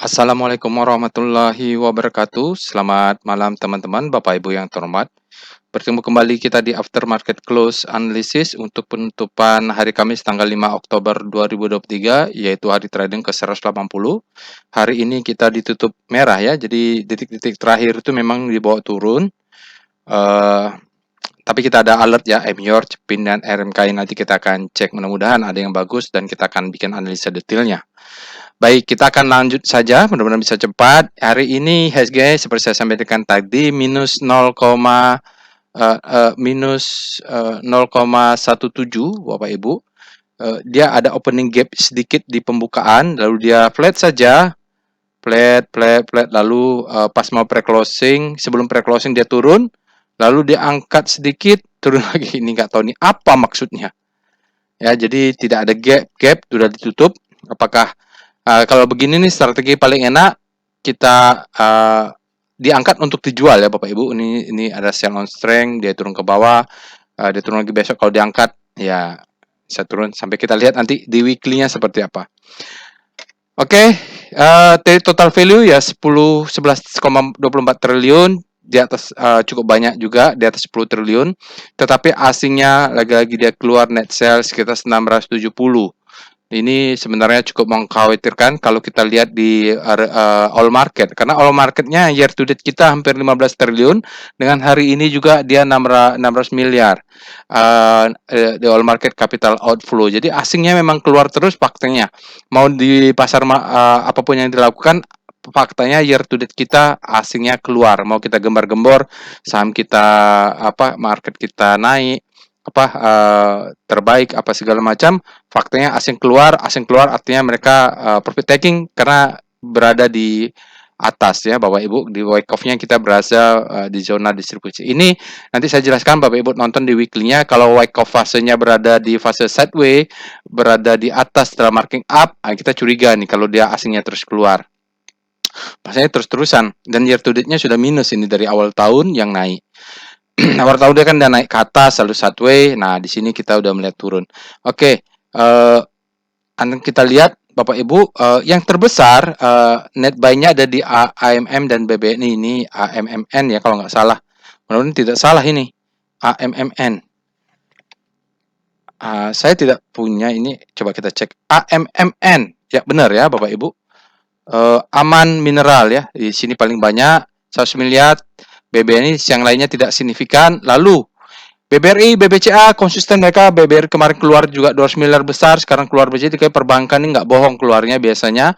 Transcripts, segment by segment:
Assalamualaikum warahmatullahi wabarakatuh. Selamat malam teman-teman, Bapak Ibu yang terhormat. Bertemu kembali kita di Aftermarket Close Analysis untuk penutupan hari Kamis tanggal 5 Oktober 2023, yaitu hari trading ke 180. Hari ini kita ditutup merah ya, jadi detik-detik terakhir itu memang dibawa turun. Tapi kita ada alert ya, MYOR, CEPIN, dan RMKI. Nanti kita akan cek, mudah-mudahan ada yang bagus dan kita akan bikin analisa detailnya. Baik, kita akan lanjut saja, mudah-mudahan bisa cepat. Hari ini HSG seperti saya sampaikan tadi minus 0,17 Bapak Ibu. Dia ada opening gap sedikit di pembukaan, lalu dia flat saja, flat, lalu pas mau pre-closing, sebelum pre-closing dia turun, lalu dia angkat sedikit, turun lagi. Ini nggak tahu nih apa maksudnya. Ya, jadi tidak ada gap, sudah ditutup. Apakah kalau begini nih strategi paling enak kita diangkat untuk dijual ya Bapak Ibu. Ini ada sell on strength, dia turun ke bawah, dia turun lagi besok kalau diangkat ya bisa turun sampai kita lihat nanti di weekly-nya seperti apa. Oke, total value ya 11,24 triliun di atas cukup banyak juga di atas 10 triliun. Tetapi asingnya lagi-lagi dia keluar net sales sekitar 670. Ini sebenarnya cukup mengkhawatirkan kalau kita lihat di all market, karena all marketnya year to date kita hampir 15 triliun, dengan hari ini juga dia 600 miliar di all market capital outflow. Jadi asingnya memang keluar terus faktanya. Mau di pasar apapun yang dilakukan, faktanya year to date kita asingnya keluar. Mau kita gembar-gembor, saham kita market kita naik, terbaik apa segala macam, faktanya asing keluar artinya mereka profit taking karena berada di atas ya Bapak Ibu. Di wake off-nya kita berasa di zona distribusi. Ini nanti saya jelaskan Bapak Ibu nonton di weekly-nya. Kalau wake off fasenya berada di fase sideways, berada di atas setelah marking up, kita curiga nih kalau dia asingnya terus keluar. Pastinya terus-terusan, dan year to date-nya sudah minus ini dari awal tahun yang naik. Awal tahun dia kan udah naik ke atas lalu sideways. Nah, di sini kita udah melihat turun. Oke, kita lihat Bapak Ibu, yang terbesar net buy-nya ada di AMM dan BBNI. Ini AMMN ya kalau nggak salah. Mudah-mudahan tidak salah ini. AMMN. Saya tidak punya ini, coba kita cek. AMMN. Ya benar ya Bapak Ibu. Aman Mineral ya. Di sini paling banyak 100 miliar. BBNI yang lainnya tidak signifikan. Lalu BBRI, BBCA konsisten mereka. BBRI kemarin keluar juga 200 miliar besar, sekarang keluar BCA. Kayak perbankan ini nggak bohong keluarnya biasanya.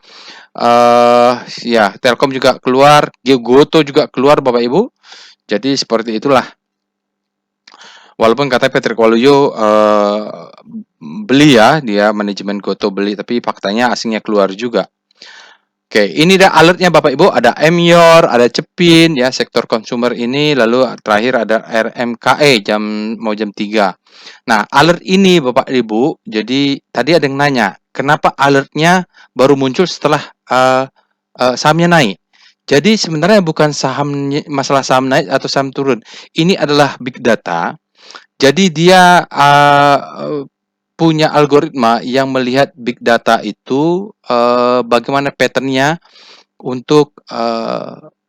Ya, Telkom juga keluar, Goto juga keluar Bapak Ibu. Jadi seperti itulah. Walaupun katanya Patrick Waluyo beli ya, dia manajemen Goto beli, tapi faktanya asingnya keluar juga. Oke, ini ada alertnya Bapak Ibu, ada MYOR, ada CEPIN ya, sektor consumer ini, lalu terakhir ada RMKE mau jam 3. Nah, alert ini Bapak Ibu, jadi tadi ada yang nanya, kenapa alertnya baru muncul setelah sahamnya naik? Jadi sebenarnya bukan masalah saham naik atau saham turun. Ini adalah big data. Jadi dia punya algoritma yang melihat big data itu bagaimana pattern-nya untuk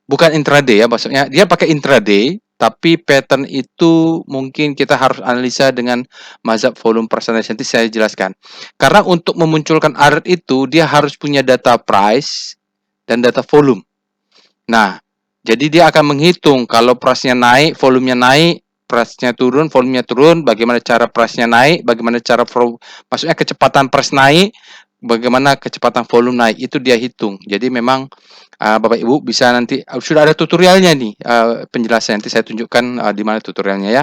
bukan intraday ya, maksudnya dia pakai intraday, tapi pattern itu mungkin kita harus analisa dengan mazhab volume percentage. Nanti saya jelaskan. Karena untuk memunculkan alert itu dia harus punya data price dan data volume. Nah, jadi dia akan menghitung kalau price-nya naik, volumenya naik, price-nya turun, volumenya turun, bagaimana cara price-nya naik, bagaimana cara maksudnya kecepatan price naik, bagaimana kecepatan volume naik, itu dia hitung. Jadi memang Bapak Ibu bisa nanti sudah ada tutorialnya nih, penjelasan nanti saya tunjukkan di mana tutorialnya ya.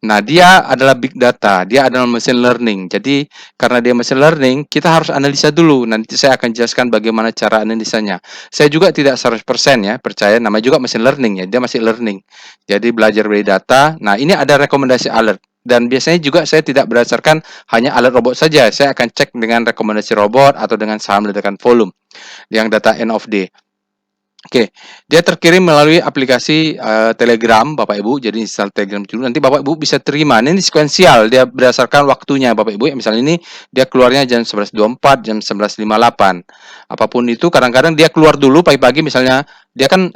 Nah, dia adalah big data, dia adalah machine learning. Jadi karena dia machine learning, kita harus analisa dulu. Nanti saya akan jelaskan bagaimana cara analisanya. Saya juga tidak 100% ya, percaya, namanya juga machine learning ya, dia masih learning. Jadi belajar dari data. Nah, ini ada rekomendasi alert. Dan biasanya juga saya tidak berdasarkan hanya alert robot saja. Saya akan cek dengan rekomendasi robot atau dengan saham ledakan volume yang data end of day. Oke, dia terkirim melalui aplikasi Telegram, Bapak Ibu. Jadi install Telegram dulu. Nanti Bapak Ibu bisa terima. Ini sekuensial, dia berdasarkan waktunya, Bapak Ibu. Misalnya ini dia keluarnya jam 11.24, jam 11.58. Apapun itu, kadang-kadang dia keluar dulu pagi-pagi. Misalnya dia kan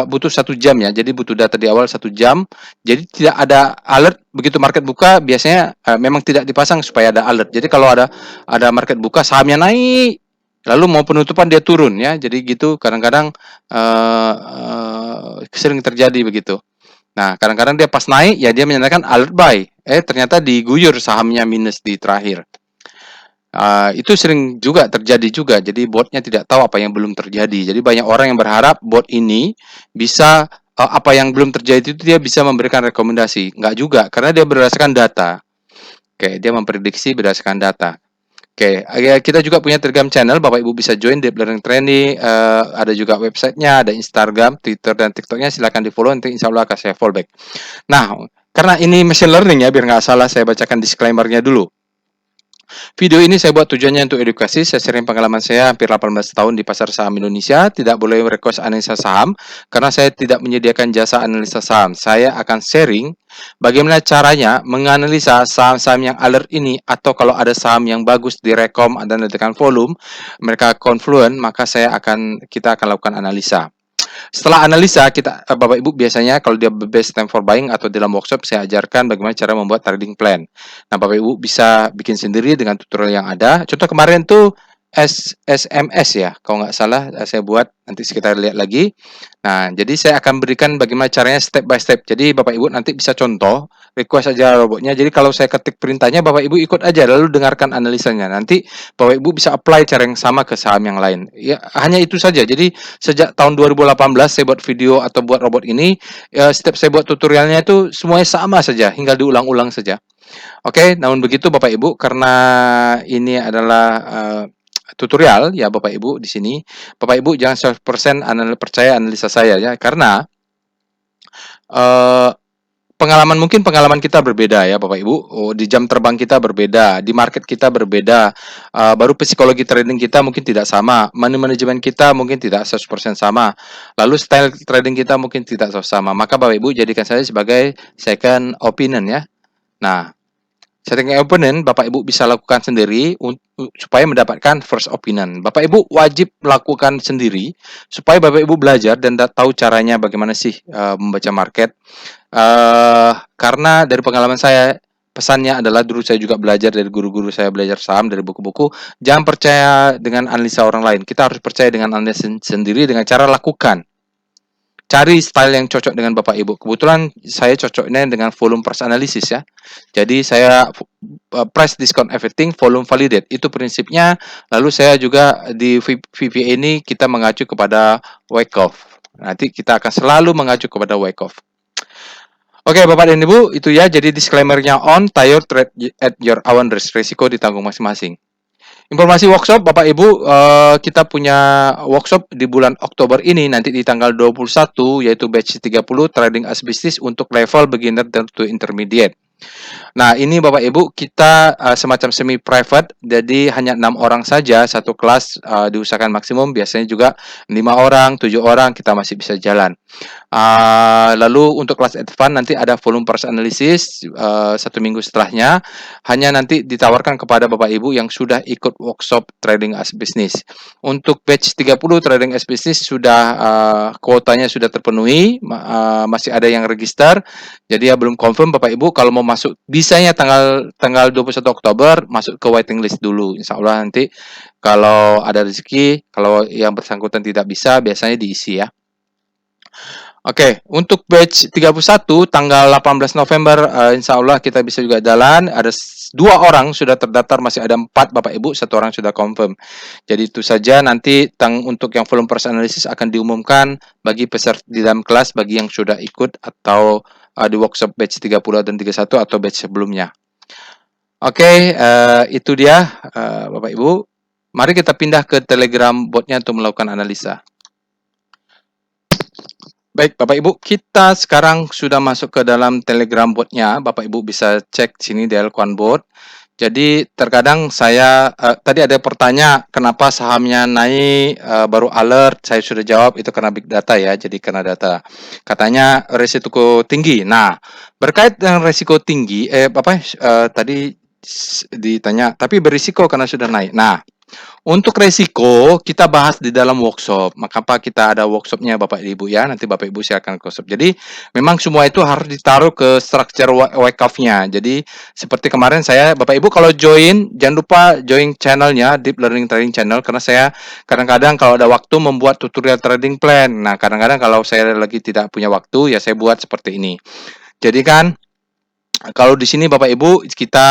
butuh 1 jam ya. Jadi butuh data di awal 1 jam. Jadi tidak ada alert begitu market buka. Biasanya memang tidak dipasang supaya ada alert. Jadi kalau ada market buka, sahamnya naik. Lalu mau penutupan dia turun ya. Jadi gitu kadang-kadang sering terjadi begitu. Nah, kadang-kadang dia pas naik ya dia menyatakan alert buy. Ternyata diguyur sahamnya minus di terakhir. Itu sering juga terjadi juga. Jadi botnya tidak tahu apa yang belum terjadi. Jadi banyak orang yang berharap bot ini bisa apa yang belum terjadi itu dia bisa memberikan rekomendasi. Enggak juga, karena dia berdasarkan data. Oke, dia memprediksi berdasarkan data. Oke, kita juga punya Telegram channel, Bapak Ibu bisa join Deep Learning Training, ada juga websitenya, ada Instagram, Twitter, dan TikToknya, silakan di follow, nanti insya Allah akan saya follow back. Nah, karena ini machine learning ya, biar nggak salah saya bacakan disclaimer-nya dulu. Video ini saya buat tujuannya untuk edukasi. Saya sharing pengalaman saya hampir 18 tahun di pasar saham Indonesia. Tidak boleh request analisa saham karena saya tidak menyediakan jasa analisa saham. Saya akan sharing bagaimana caranya menganalisa saham-saham yang alert ini, atau kalau ada saham yang bagus direkom dan dengan volume mereka confluent, maka kita akan lakukan analisa. Setelah analisa, Bapak Ibu biasanya kalau dia best time for buying atau dalam workshop saya ajarkan bagaimana cara membuat trading plan. Nah, Bapak Ibu bisa bikin sendiri dengan tutorial yang ada. Contoh kemarin tuh SMS ya, kalau nggak salah saya buat, nanti kita lihat lagi. Nah, jadi saya akan berikan bagaimana caranya step by step. Jadi Bapak Ibu nanti bisa contoh, request aja robotnya. Jadi kalau saya ketik perintahnya, Bapak Ibu ikut aja, lalu dengarkan analisanya. Nanti Bapak Ibu bisa apply cara yang sama ke saham yang lain. Ya, hanya itu saja. Jadi sejak tahun 2018 saya buat video atau buat robot ini, setiap saya buat tutorialnya itu semuanya sama saja, tinggal diulang-ulang saja. Oke, namun begitu Bapak Ibu, karena ini adalah tutorial ya Bapak Ibu di sini. Bapak Ibu jangan 100% percaya analisa saya ya, karena uh, pengalaman kita berbeda ya Bapak Ibu. Di jam terbang kita berbeda, di market kita berbeda. Baru psikologi trading kita mungkin tidak sama, money management kita mungkin tidak 100% sama. Lalu style trading kita mungkin tidak sama. Maka Bapak Ibu jadikan saya sebagai second opinion ya. Nah, setting opinion Bapak Ibu bisa lakukan sendiri supaya mendapatkan first opinion. Bapak Ibu wajib melakukan sendiri supaya Bapak Ibu belajar dan tahu caranya bagaimana sih membaca market. Karena dari pengalaman saya, pesannya adalah dulu saya juga belajar dari guru-guru saya, belajar saham dari buku-buku. Jangan percaya dengan analisa orang lain. Kita harus percaya dengan analisa sendiri dengan cara lakukan. Cari style yang cocok dengan Bapak Ibu. Kebetulan saya cocoknya dengan volume price analysis ya. Jadi saya price discount everything, volume validate. Itu prinsipnya. Lalu saya juga di VPA ini kita mengacu kepada Wyckoff. Nanti kita akan selalu mengacu kepada Wyckoff. Oke, Bapak dan Ibu, itu ya. Jadi disclaimer-nya on, trade at your own risk. Risiko ditanggung masing-masing. Informasi workshop Bapak Ibu, kita punya workshop di bulan Oktober ini, nanti di tanggal 21, yaitu batch 30 Trading as Business untuk level beginner dan to intermediate. Nah, ini Bapak Ibu, kita semacam semi private, jadi hanya 6 orang saja satu kelas, diusahakan maksimum, biasanya juga 5 orang, 7 orang kita masih bisa jalan. Lalu untuk kelas advance nanti ada volume price analysis 1 minggu setelahnya, hanya nanti ditawarkan kepada Bapak Ibu yang sudah ikut workshop Trading as Business. Untuk batch 30 Trading as Business sudah kuotanya sudah terpenuhi, masih ada yang register. Jadi ya belum confirm Bapak Ibu, kalau mau masuk bisanya tanggal 21 Oktober masuk ke waiting list dulu. Insya Allah nanti kalau ada rezeki, kalau yang bersangkutan tidak bisa, biasanya diisi ya. Oke, untuk batch 31 tanggal 18 November, insya Allah kita bisa juga jalan. Ada 2 orang sudah terdaftar, masih ada 4 Bapak Ibu, 1 orang sudah confirm. Jadi itu saja, nanti untuk yang volume price analysis akan diumumkan bagi peserta di dalam kelas, bagi yang sudah ikut atau di workshop batch 30 dan 31 atau batch sebelumnya. Oke, itu dia Bapak Ibu. Mari kita pindah ke Telegram botnya untuk melakukan analisa. Baik, Bapak Ibu, kita sekarang sudah masuk ke dalam Telegram botnya. Bapak Ibu bisa cek sini di Elquan Bot. Jadi terkadang saya tadi ada pertanyaan kenapa sahamnya naik baru alert, saya sudah jawab itu karena big data ya, jadi karena data. Katanya risiko tinggi. Nah, berkait dengan risiko tinggi tadi ditanya tapi berisiko karena sudah naik. Nah, untuk resiko kita bahas di dalam workshop. Maka kita ada workshopnya Bapak Ibu ya. Nanti Bapak Ibu silakan ke workshop. Jadi memang semua itu harus ditaruh ke structure wake up-nya. Jadi seperti kemarin saya Bapak Ibu kalau join jangan lupa join channelnya Deep Learning Trading Channel karena saya kadang-kadang kalau ada waktu membuat tutorial trading plan. Nah kadang-kadang kalau saya lagi tidak punya waktu ya saya buat seperti ini. Jadi kan kalau di sini Bapak Ibu kita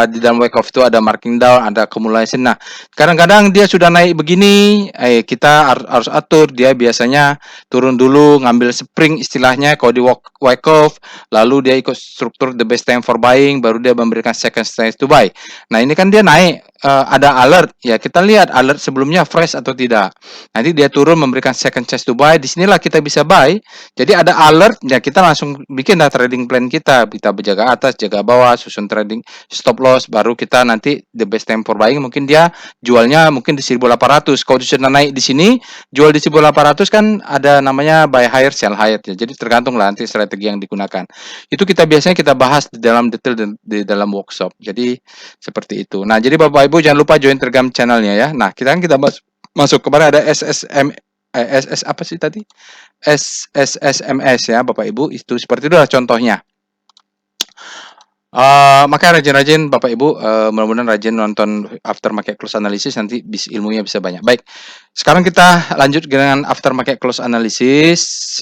di dalam wake off itu ada marking down, ada accumulation. Nah, kadang-kadang dia sudah naik begini, kita harus atur dia biasanya turun dulu, ngambil spring istilahnya kalau di wake off, lalu dia ikut struktur the best time for buying, baru dia memberikan second chance to buy. Nah, ini kan dia naik ada alert ya kita lihat alert sebelumnya fresh atau tidak. Nanti dia turun memberikan second chance to buy. Disinilah kita bisa buy. Jadi ada alert ya kita langsung bikin trading plan kita. Kita berjaga atas, jaga bawah, susun trading stop loss. Baru kita nanti the best time for buying mungkin dia jualnya mungkin di 1.800. Kalau sudah naik di sini jual di 1.800 kan ada namanya buy higher sell higher ya. Jadi tergantung lah nanti strategi yang digunakan. Itu kita biasanya kita bahas di dalam detail di dalam workshop. Jadi seperti itu. Nah, jadi Bapak Ibu jangan lupa join Telegram channelnya ya. Nah, kita masuk kemarin ada SS apa sih tadi? SSSMS ya Bapak Ibu. Itu seperti itu lah contohnya. Makanya rajin-rajin Bapak Ibu mudah-mudahan rajin nonton after market close analysis nanti ilmunya bisa banyak. Baik. Sekarang kita lanjut dengan after market close analysis.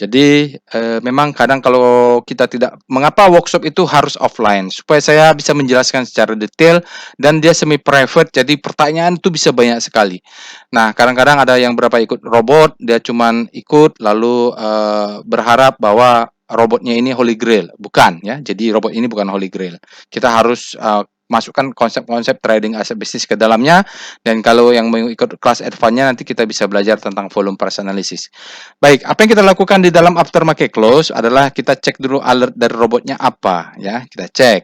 Jadi memang kadang kalau kita tidak mengapa workshop itu harus offline supaya saya bisa menjelaskan secara detail dan dia semi private jadi pertanyaan itu bisa banyak sekali. Nah, kadang-kadang ada yang berapa ikut robot, dia cuman ikut lalu berharap bahwa robotnya ini holy grail, bukan ya. Jadi robot ini bukan holy grail. Kita harus masukkan konsep-konsep trading aset bisnis ke dalamnya dan kalau yang mengikut kelas advance-nya nanti kita bisa belajar tentang volume price analysis. Baik, apa yang kita lakukan di dalam aftermarket close adalah kita cek dulu alert dari robotnya apa ya, kita cek.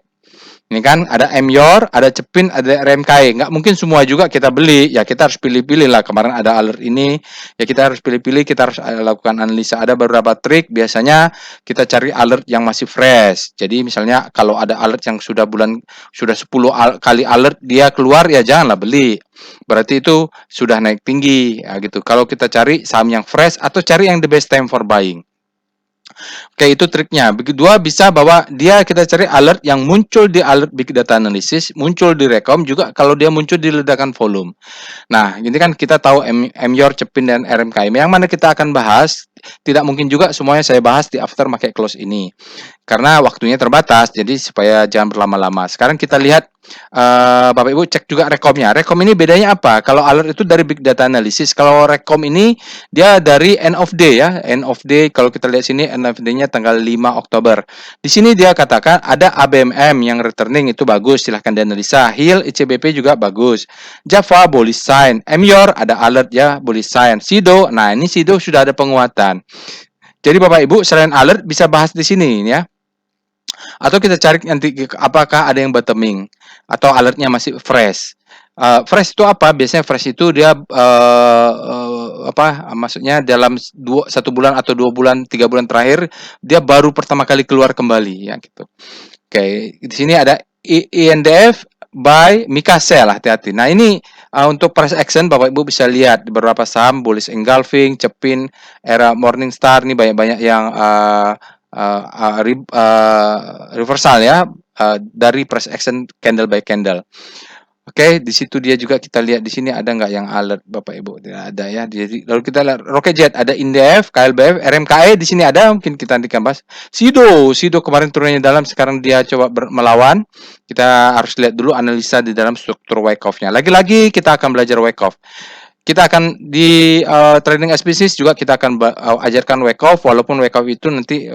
Ini kan ada MYOR, ada Cepin, ada RMKI. Nggak mungkin semua juga kita beli. Ya kita harus pilih-pilih lah. Kemarin ada alert ini, ya kita harus pilih-pilih. Kita harus lakukan analisa. Ada beberapa trik. Biasanya kita cari alert yang masih fresh. Jadi misalnya kalau ada alert yang sudah 10 kali alert dia keluar, ya janganlah beli. Berarti itu sudah naik tinggi. Ya gitu. Kalau kita cari saham yang fresh atau cari yang the best time for buying. Oke, itu triknya. Kedua, bisa bahwa kita cari alert yang muncul di alert big data analysis, muncul di Recom juga kalau dia muncul di ledakan volume. Nah, ini kan kita tahu MYOR, Cepin, dan RMKM. Yang mana kita akan bahas, tidak mungkin juga semuanya saya bahas di after market close ini. Karena waktunya terbatas, jadi supaya jangan berlama-lama. Sekarang kita lihat, Bapak Ibu cek juga Recom-nya. Recom ini bedanya apa? Kalau alert itu dari big data analysis, kalau Recom ini dia dari end of day ya. End of day, kalau kita lihat sini, end of day-nya tanggal 5 Oktober. Di sini dia katakan ada ABMM yang returning, itu bagus, silahkan dianalisa. HIL, ICBP juga bagus. Java, bullish sign. MYOR, ada alert ya, bullish sign. SIDO, nah ini SIDO sudah ada penguatan. Jadi Bapak Ibu, selain alert, bisa bahas di sini ya. Atau kita cari nanti apakah ada yang bottoming atau alertnya masih fresh. Fresh itu apa? Biasanya fresh itu dia maksudnya dalam 1 bulan atau 2 bulan, 3 bulan terakhir dia baru pertama kali keluar kembali ya gitu. Oke, di sini ada INDF by Mika Sell, hati-hati. Nah, ini untuk price action Bapak Ibu bisa lihat di beberapa saham bullish engulfing, Cepin, era Morningstar ini banyak-banyak yang reversal ya dari price action candle by candle. Oke, di situ dia juga kita lihat di sini ada nggak yang alert Bapak Ibu? Tidak ada ya. Jadi lalu kita lihat Rocket Jet ada INDF, KLBF, RMKE di sini ada mungkin kita nanti bahas. SIDO kemarin turunnya dalam sekarang dia coba melawan. Kita harus lihat dulu analisa di dalam struktur wake off-nya. Lagi-lagi kita akan belajar wake off. Kita akan di trading as business juga kita akan ajarkan wake off walaupun wake off itu nanti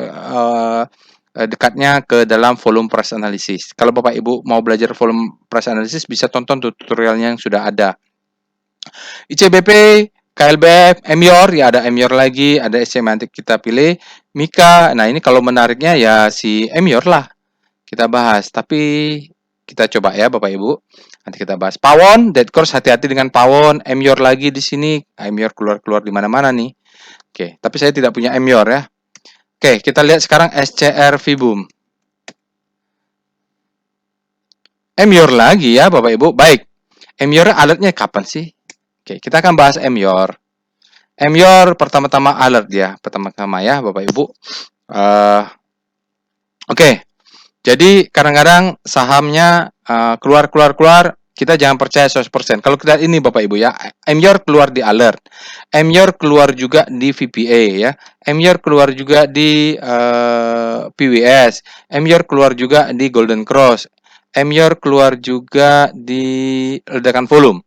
dekatnya ke dalam volume price analysis. Kalau Bapak Ibu mau belajar volume price analysis bisa tonton tutorialnya yang sudah ada. ICBP, KLBF, MYOR, ya ada MYOR lagi, ada SCMantic kita pilih. Mika, nah ini kalau menariknya ya si MYOR lah kita bahas. Tapi kita coba ya Bapak Ibu. Nanti kita bahas. Pawon, dead course, hati-hati dengan pawon. Emior lagi di sini. Emior keluar-keluar di mana-mana nih. Oke, tapi saya tidak punya Emior ya. Oke, kita lihat sekarang SCR Vibum. Emior lagi ya Bapak Ibu. Baik. Emior alertnya kapan sih? Oke, kita akan bahas Emior. Emior pertama-tama alert ya. Pertama-tama ya Bapak Ibu. Oke. Jadi kadang-kadang sahamnya keluar, kita jangan percaya 100%. Kalau kita ini Bapak Ibu ya, Emior keluar di alert. Emior keluar juga di VPA ya. Emior keluar juga di PWS. Emior keluar juga di Golden Cross. Emior keluar juga di ledakan volume.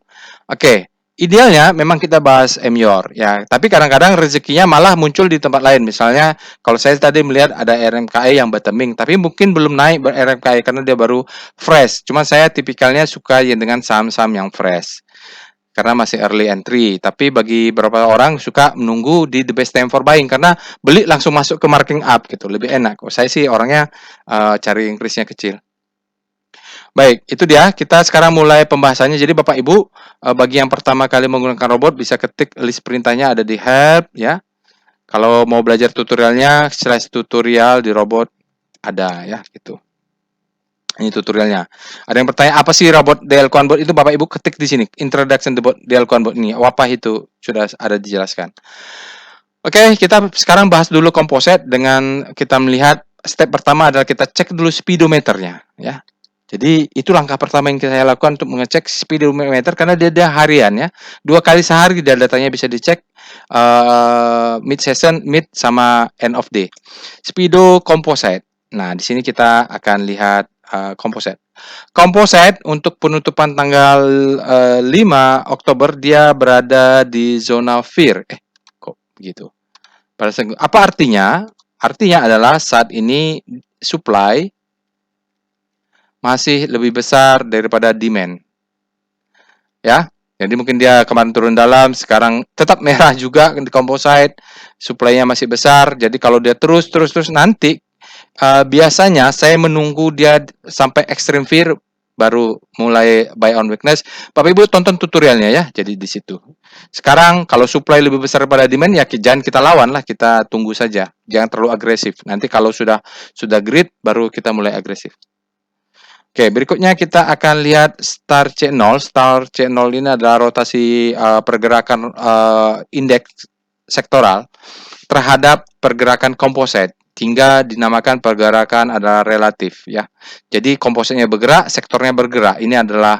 Oke. Idealnya memang kita bahas Emior ya, tapi kadang-kadang rezekinya malah muncul di tempat lain. Misalnya kalau saya tadi melihat ada RMKI yang bottoming, tapi mungkin belum naik RMKI karena dia baru fresh. Cuma saya tipikalnya suka yang dengan saham-saham yang fresh karena masih early entry. Tapi bagi beberapa orang suka menunggu di the best time for buying karena beli langsung masuk ke marking up gitu, lebih enak. Saya sih orangnya cari increase-nya kecil. Baik, itu dia. Kita sekarang mulai pembahasannya. Jadi Bapak Ibu, bagi yang pertama kali menggunakan robot bisa ketik list perintahnya ada di help ya. Kalau mau belajar tutorialnya, /tutorial di robot ada ya gitu. Ini tutorialnya. Ada yang bertanya apa sih robot DL Conbot itu? Bapak Ibu ketik di sini introduction to DL Conbot ini. Apa itu? Sudah ada dijelaskan. Oke, kita sekarang bahas dulu komposit dengan kita melihat step pertama adalah kita cek dulu speedometernya ya. Jadi itu langkah pertama yang saya lakukan untuk mengecek speedometer karena dia harian ya. 2 kali sehari datanya bisa dicek mid session, mid sama end of day. Speedo composite. Nah, di sini kita akan lihat composite. Composite untuk penutupan tanggal 5 Oktober dia berada di zona fear. Kok begitu? Apa artinya? Artinya adalah saat ini supply masih lebih besar daripada demand. Ya, jadi mungkin dia kemarin turun dalam, sekarang tetap merah juga di composite, supply-nya masih besar. Jadi kalau dia terus nanti biasanya saya menunggu dia sampai extreme fear baru mulai buy on weakness. Bapak Ibu tonton tutorialnya ya. Jadi di situ. Sekarang kalau supply lebih besar daripada demand ya jangan kita lawan lah, kita tunggu saja. Jangan terlalu agresif. Nanti kalau sudah greed baru kita mulai agresif. Oke, berikutnya kita akan lihat Star C0. Star C0 ini adalah rotasi pergerakan indeks sektoral terhadap pergerakan komposit, hingga dinamakan pergerakan adalah relatif ya. Jadi kompositnya bergerak, sektornya bergerak. Ini adalah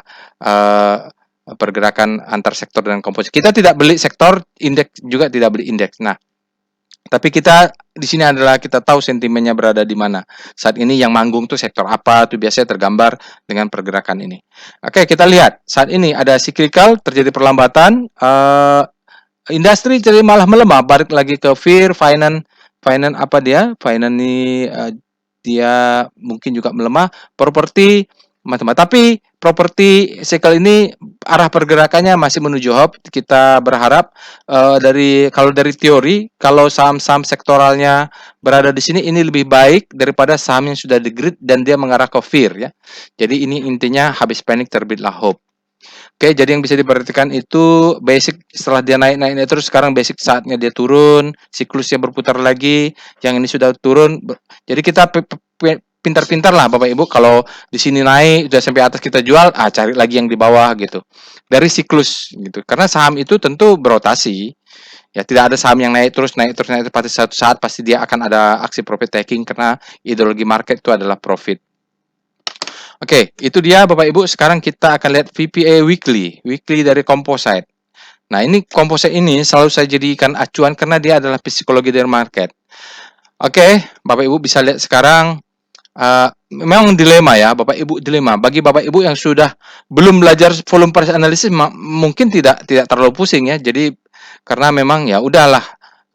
pergerakan antar sektor dan komposit. Kita tidak beli sektor, indeks juga tidak beli indeks. Nah, tapi kita di sini adalah kita tahu sentimennya berada di mana. Saat ini yang manggung tuh sektor apa, tuh biasanya tergambar dengan pergerakan ini. Oke, kita lihat. Saat ini ada cyclical, terjadi perlambatan, industri jadi malah melemah, balik lagi ke fear, finance apa dia? Finance ini dia mungkin juga melemah, properti macam-macam. Tapi properti cycle ini arah pergerakannya masih menuju hope. Kita berharap kalau dari teori, kalau saham-saham sektoralnya berada di sini ini lebih baik daripada saham yang sudah di grid dan dia mengarah ke fear ya. Jadi ini intinya habis panik terbitlah hope. Oke, jadi yang bisa diperhatikan itu basic setelah dia naik terus, sekarang basic saatnya dia turun, siklusnya berputar lagi, yang ini sudah turun. Jadi kita pintar-pintar lah Bapak Ibu, kalau di sini naik sudah sampai atas kita jual, cari lagi yang di bawah gitu. Dari siklus gitu. Karena saham itu tentu berotasi. Ya, tidak ada saham yang naik terus pasti satu saat pasti dia akan ada aksi profit taking karena ideologi market itu adalah profit. Oke, itu dia Bapak Ibu. Sekarang kita akan lihat VPA weekly dari composite. Nah, ini composite ini selalu saya jadikan acuan karena dia adalah psikologi dari market. Oke, Bapak Ibu bisa lihat sekarang memang dilema ya, Bapak Ibu, dilema. Bagi Bapak Ibu yang sudah belum belajar volume price analysis mungkin tidak terlalu pusing ya. Jadi karena memang ya udahlah,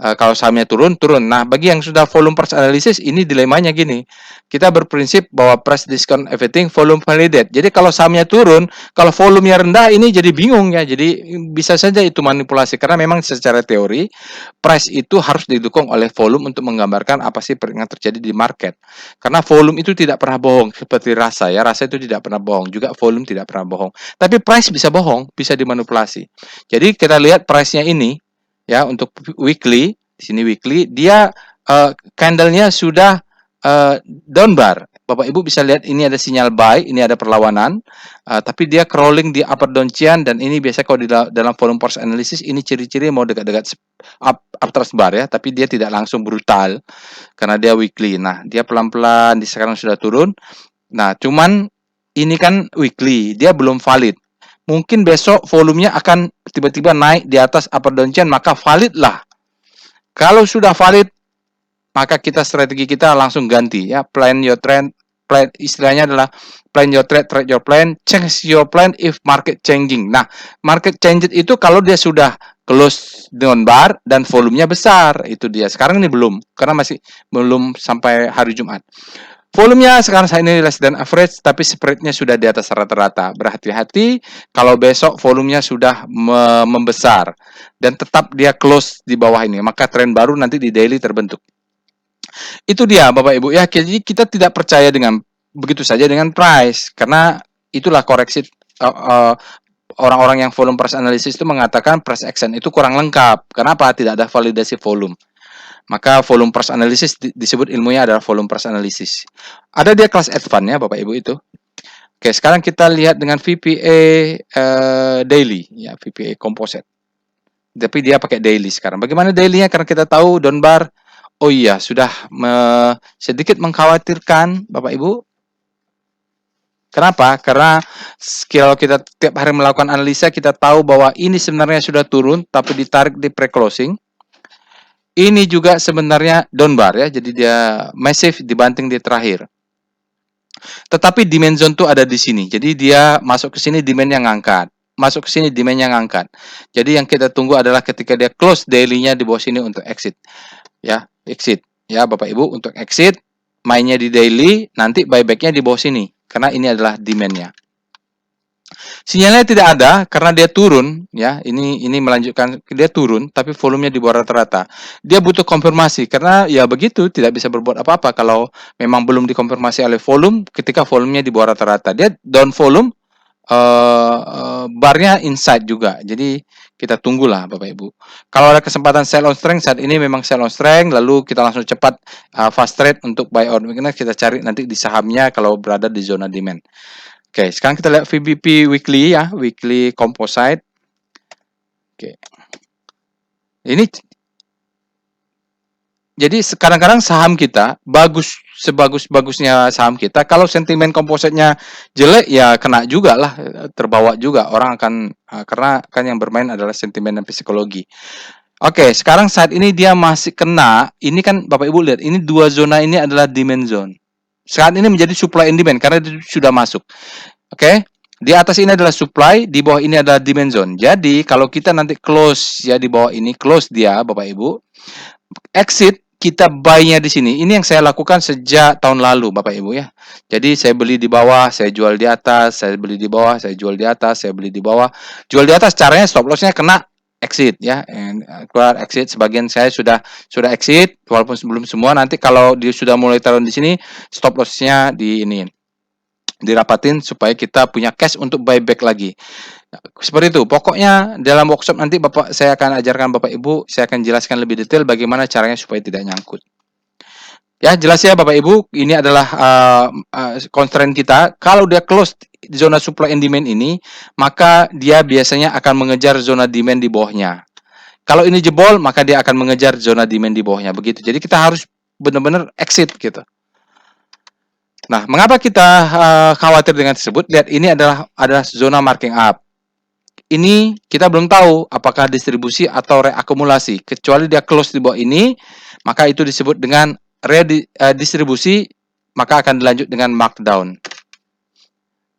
Kalau sahamnya turun, turun. Nah, bagi yang sudah volume price analysis, ini dilemanya gini. Kita berprinsip bahwa price discount everything, volume validate. Jadi kalau sahamnya turun, kalau volumenya rendah, ini jadi bingung ya. Jadi bisa saja itu manipulasi. Karena memang secara teori, price itu harus didukung oleh volume untuk menggambarkan apa sih yang terjadi di market. Karena volume itu tidak pernah bohong. Seperti rasa ya. Rasa itu tidak pernah bohong. Juga volume tidak pernah bohong. Tapi price bisa bohong, bisa dimanipulasi. Jadi kita lihat price-nya ini, ya untuk weekly di sini weekly dia candlenya sudah down bar. Bapak Ibu bisa lihat ini ada sinyal buy, ini ada perlawanan, tapi dia crawling di upper downtrend dan ini biasanya kalau di dalam volume price analysis ini ciri-ciri mau dekat-dekat uptrend bar ya, tapi dia tidak langsung brutal karena dia weekly. Nah, dia pelan-pelan di sekarang sudah turun. Nah, cuman ini kan weekly, dia belum valid. Mungkin besok volumenya akan tiba-tiba naik di atas upper downtrend, maka valid lah. Kalau sudah valid, maka strategi kita langsung ganti ya. Plan your trend, plan istilahnya adalah plan your trade, trade your plan, change your plan if market changing. Nah, market change itu kalau dia sudah close down bar dan volumenya besar, itu dia. Sekarang ini belum, karena masih belum sampai hari Jumat. Volumenya sekarang saat ini less than average, tapi spreadnya sudah di atas rata-rata. Berhati-hati kalau besok volumenya sudah membesar dan tetap dia close di bawah ini, maka tren baru nanti di daily terbentuk. Itu dia Bapak Ibu ya. Jadi kita tidak percaya dengan begitu saja dengan price, karena itulah koreksi orang-orang yang volume price analysis itu mengatakan price action itu kurang lengkap. Kenapa? Tidak ada validasi volume. Maka volume price analysis disebut ilmunya adalah volume price analysis. Ada dia kelas advance ya Bapak Ibu itu. Oke, sekarang kita lihat dengan VPA daily ya, VPA composite. Tapi dia pakai daily sekarang. Bagaimana dailynya? Karena kita tahu down bar. Oh iya, sudah sedikit mengkhawatirkan Bapak Ibu. Kenapa? Karena kalau kita tiap hari melakukan analisa, kita tahu bahwa ini sebenarnya sudah turun, tapi ditarik di pre-closing. Ini juga sebenarnya down bar ya, jadi dia massive dibanting di terakhir. Tetapi demand zone itu ada di sini, jadi dia masuk ke sini demand yang ngangkat, masuk ke sini demand yang ngangkat. Jadi yang kita tunggu adalah ketika dia close daily-nya di bawah sini untuk exit, ya exit, ya Bapak Ibu untuk exit, mainnya di daily, nanti buyback-nya di bawah sini, karena ini adalah demand-nya. Sinyalnya tidak ada karena dia turun ya. Ini melanjutkan dia turun tapi volumenya di bawah rata-rata. Dia butuh konfirmasi karena ya begitu, tidak bisa berbuat apa-apa kalau memang belum dikonfirmasi oleh volume ketika volumenya di bawah rata-rata. Dia down volume barnya inside juga. Jadi kita tunggulah Bapak Ibu. Kalau ada kesempatan sell on strength saat ini memang sell on strength, lalu kita langsung cepat fast trade untuk buy out. Karena kita cari nanti di sahamnya kalau berada di zona demand. Oke, sekarang kita lihat VBP weekly ya, weekly composite. Oke. Ini jadi kadang-kadang saham kita bagus, sebagus-bagusnya saham kita, kalau sentimen kompositnya jelek ya kena juga lah, terbawa juga orang akan karena kan yang bermain adalah sentimen dan psikologi. Oke, sekarang saat ini dia masih kena. Ini kan Bapak Ibu lihat, ini dua zona ini adalah demand zone. Saat ini menjadi supply and demand karena itu sudah masuk. Oke, di atas ini adalah supply, di bawah ini adalah demand zone. Jadi kalau kita nanti close ya di bawah ini, close dia Bapak Ibu, exit kita buy-nya di sini. Ini yang saya lakukan sejak tahun lalu Bapak Ibu ya. Jadi saya beli di bawah, saya jual di atas, saya beli di bawah, saya jual di atas, saya beli di bawah. Jual di atas caranya stop loss-nya kena exit ya. Keluar exit, sebagian saya sudah exit walaupun belum semua. Nanti kalau dia sudah mulai turun di sini, stop loss-nya di ini dirapatin supaya kita punya cash untuk buyback lagi. Seperti itu. Pokoknya dalam workshop nanti saya akan ajarkan Bapak Ibu, saya akan jelaskan lebih detail bagaimana caranya supaya tidak nyangkut. Ya, jelas ya Bapak Ibu, ini adalah constraint kita. Kalau dia close zona supply and demand ini, maka dia biasanya akan mengejar zona demand di bawahnya. Kalau ini jebol, maka dia akan mengejar zona demand di bawahnya. Begitu. Jadi kita harus benar-benar exit gitu. Nah, mengapa kita khawatir dengan tersebut? Lihat, ini adalah zona marking up. Ini kita belum tahu apakah distribusi atau reakumulasi. Kecuali dia close di bawah ini, maka itu disebut dengan distribusi, maka akan dilanjut dengan markdown.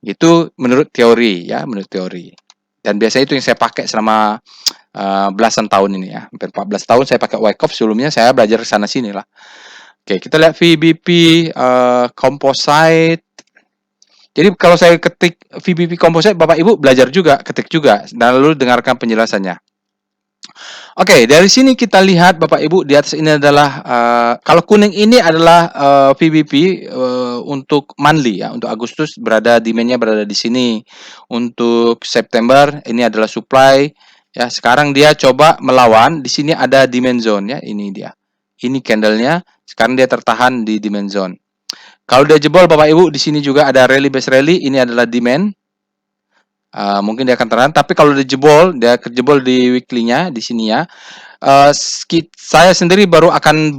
Itu menurut teori ya, menurut teori. Dan biasanya itu yang saya pakai selama belasan tahun ini ya, hampir 14 tahun saya pakai Wyckoff. Sebelumnya saya belajar sana sini lah. Oke, kita lihat VBP composite. Jadi kalau saya ketik VBP composite, Bapak Ibu belajar juga, ketik juga, dan lalu dengarkan penjelasannya. Oke, dari sini kita lihat Bapak Ibu di atas ini adalah kalau kuning ini adalah VBP untuk monthly ya, untuk Agustus demand-nya berada di sini. Untuk September ini adalah supply ya. Sekarang dia coba melawan, di sini ada demand zone ya, ini dia. Ini candlenya, sekarang dia tertahan di demand zone. Kalau dia jebol Bapak Ibu, di sini juga ada rally base rally, ini adalah demand. Mungkin dia akan tertahan, tapi kalau dia kejebol di weekly-nya di sini ya. Saya sendiri baru akan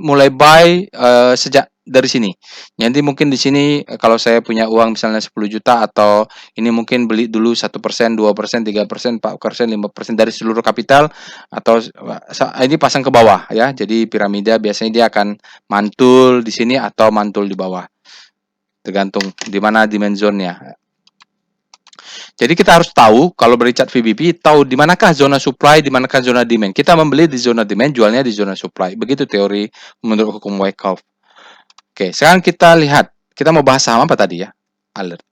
mulai buy sejak dari sini. Nanti mungkin di sini kalau saya punya uang misalnya 10 juta atau ini mungkin beli dulu 1%, 2%, 3%, 4%, 5% dari seluruh kapital atau ini pasang ke bawah ya. Jadi piramida biasanya dia akan mantul di sini atau mantul di bawah. Tergantung di mana demand zone-nya. Jadi kita harus tahu kalau bericat VBP, tahu di manakah zona supply, di manakah zona demand. Kita membeli di zona demand, jualnya di zona supply. Begitu teori menurut hukum Wyckoff. Oke, sekarang kita lihat. Kita mau bahas saham apa tadi ya? Alert.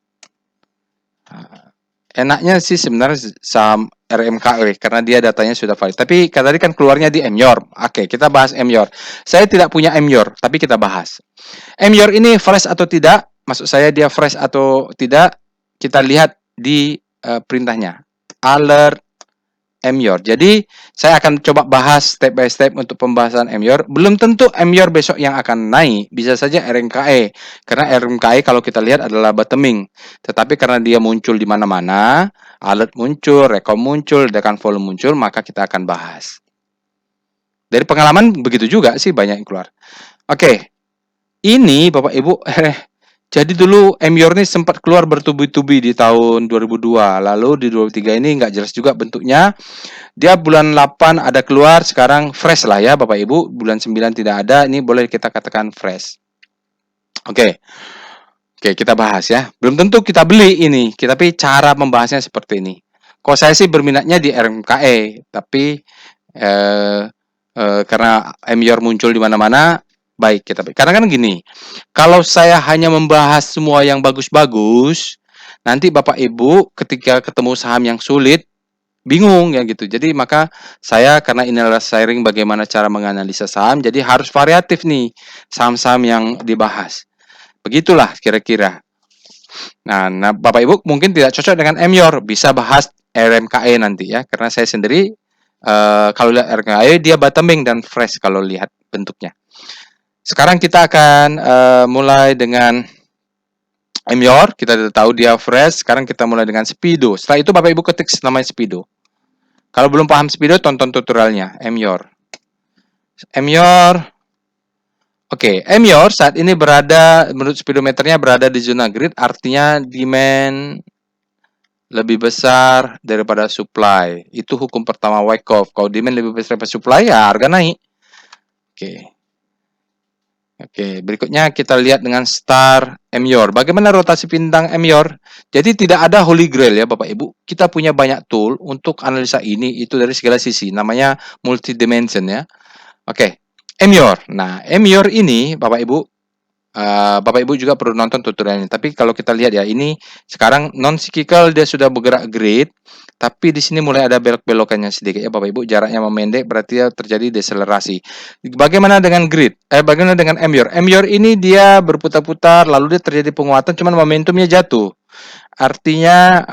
Enaknya sih sebenarnya saham RMKW karena dia datanya sudah valid. Tapi tadi kan keluarnya di MYOR. Oke, kita bahas MYOR. Saya tidak punya MYOR, tapi kita bahas. MYOR ini fresh atau tidak? Maksud saya dia fresh atau tidak? Kita lihat di perintahnya. Alert MYOR. Jadi saya akan coba bahas step by step untuk pembahasan MYOR. Belum tentu MYOR besok yang akan naik. Bisa saja RMKE. Karena RMKE kalau kita lihat adalah bottoming. Tetapi karena dia muncul di mana-mana, alert muncul, rekom muncul, dekan volume muncul, maka kita akan bahas. Dari pengalaman begitu juga sih banyak yang keluar. Oke. Ini Bapak Ibu jadi dulu MYOR ini sempat keluar bertubi-tubi di tahun 2002. Lalu di 2023 ini nggak jelas juga bentuknya. Dia bulan 8 ada keluar, sekarang fresh lah ya Bapak Ibu. Bulan 9 tidak ada, ini boleh kita katakan fresh. Oke, kita bahas ya. Belum tentu kita beli ini, tapi cara membahasnya seperti ini. Kalau saya sih berminatnya di RMKE, tapi karena MYOR muncul di mana-mana, baik kita. Karena kan gini, kalau saya hanya membahas semua yang bagus-bagus, nanti Bapak Ibu ketika ketemu saham yang sulit, bingung ya gitu. Jadi maka saya karena ini adalah sharing bagaimana cara menganalisa saham, jadi harus variatif nih saham-saham yang dibahas. Begitulah kira-kira. Nah, Bapak Ibu mungkin tidak cocok dengan MYOR, bisa bahas RMKE nanti ya. Karena saya sendiri kalau lihat RMKE dia bottoming dan fresh kalau lihat bentuknya. Sekarang kita akan mulai dengan MYOR, kita sudah tahu dia fresh. Sekarang kita mulai dengan Speedo. Setelah itu Bapak Ibu ketik namanya Speedo. Kalau belum paham Speedo, tonton tutorialnya. MYOR. Oke, MYOR saat ini berada, menurut speedometernya berada di zona grid, artinya demand lebih besar daripada supply. Itu hukum pertama Wyckoff. Kalau demand lebih besar daripada supply, ya harga naik. Oke, berikutnya kita lihat dengan star MYOR. Bagaimana rotasi bintang MYOR? Jadi tidak ada holy grail ya Bapak Ibu. Kita punya banyak tool untuk analisa ini, itu dari segala sisi. Namanya multi-dimension ya. Oke, MYOR. Nah, MYOR ini Bapak Ibu juga perlu nonton tutorialnya. Tapi kalau kita lihat ya, ini sekarang non-cyclical dia sudah bergerak grid. Tapi di sini mulai ada belok-belokannya sedikit ya Bapak Ibu, jaraknya memendek berarti terjadi deselerasi. Bagaimana dengan grid? Bagaimana dengan MYOR? MYOR ini dia berputar-putar lalu dia terjadi penguatan cuman momentumnya jatuh. Artinya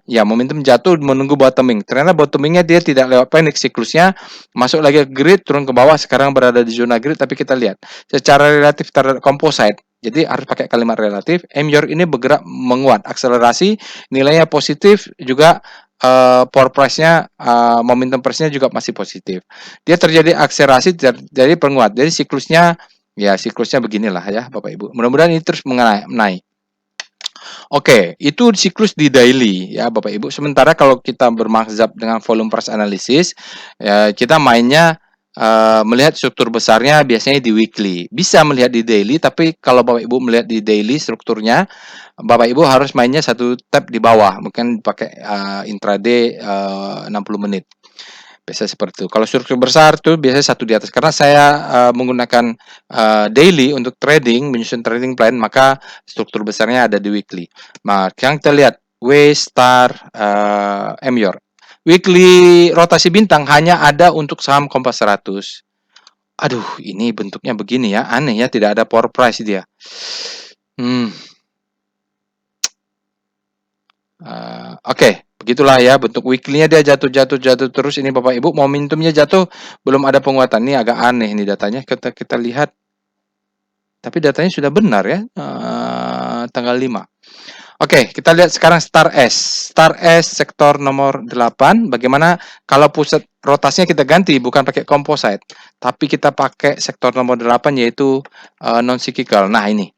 ya momentum jatuh menunggu bottoming. Ternyata bottomingnya dia tidak lewat pendek siklusnya, masuk lagi ke grid, turun ke bawah, sekarang berada di zona grid. Tapi kita lihat secara relatif terhadap composite. Jadi harus pakai kalimat relatif. MYOR ini bergerak menguat, akselerasi, nilainya positif juga. Power price-nya, momentum price-nya juga masih positif. Dia terjadi akselerasi dari penguat. Jadi siklusnya beginilah ya Bapak Ibu. Mudah-mudahan ini terus naik. Oke, itu siklus di daily ya Bapak Ibu. Sementara kalau kita bermazhab dengan volume price analysis, ya, kita mainnya melihat struktur besarnya biasanya di weekly. Bisa melihat di daily, tapi kalau Bapak Ibu melihat di daily strukturnya, Bapak Ibu harus mainnya satu tab di bawah, mungkin pakai intraday 60 menit. Biasanya seperti itu. Kalau struktur besar tuh biasanya satu di atas. Karena saya menggunakan daily untuk trading, menyusun trading plan, maka struktur besarnya ada di weekly. Nah, yang kita lihat W star MYOR. Weekly rotasi bintang hanya ada untuk saham Kompas 100. Aduh, ini bentuknya begini ya, aneh ya, tidak ada power price dia. Oke, begitulah ya bentuk weekly-nya dia jatuh terus ini Bapak Ibu, momentumnya jatuh, belum ada penguatan. Ini agak aneh nih datanya, kita lihat. Tapi datanya sudah benar ya, tanggal 5. Oke, kita lihat sekarang Star S. Star S sektor nomor 8, bagaimana kalau pusat rotasinya kita ganti, bukan pakai composite, tapi kita pakai sektor nomor 8 yaitu non cyclical. Nah, ini.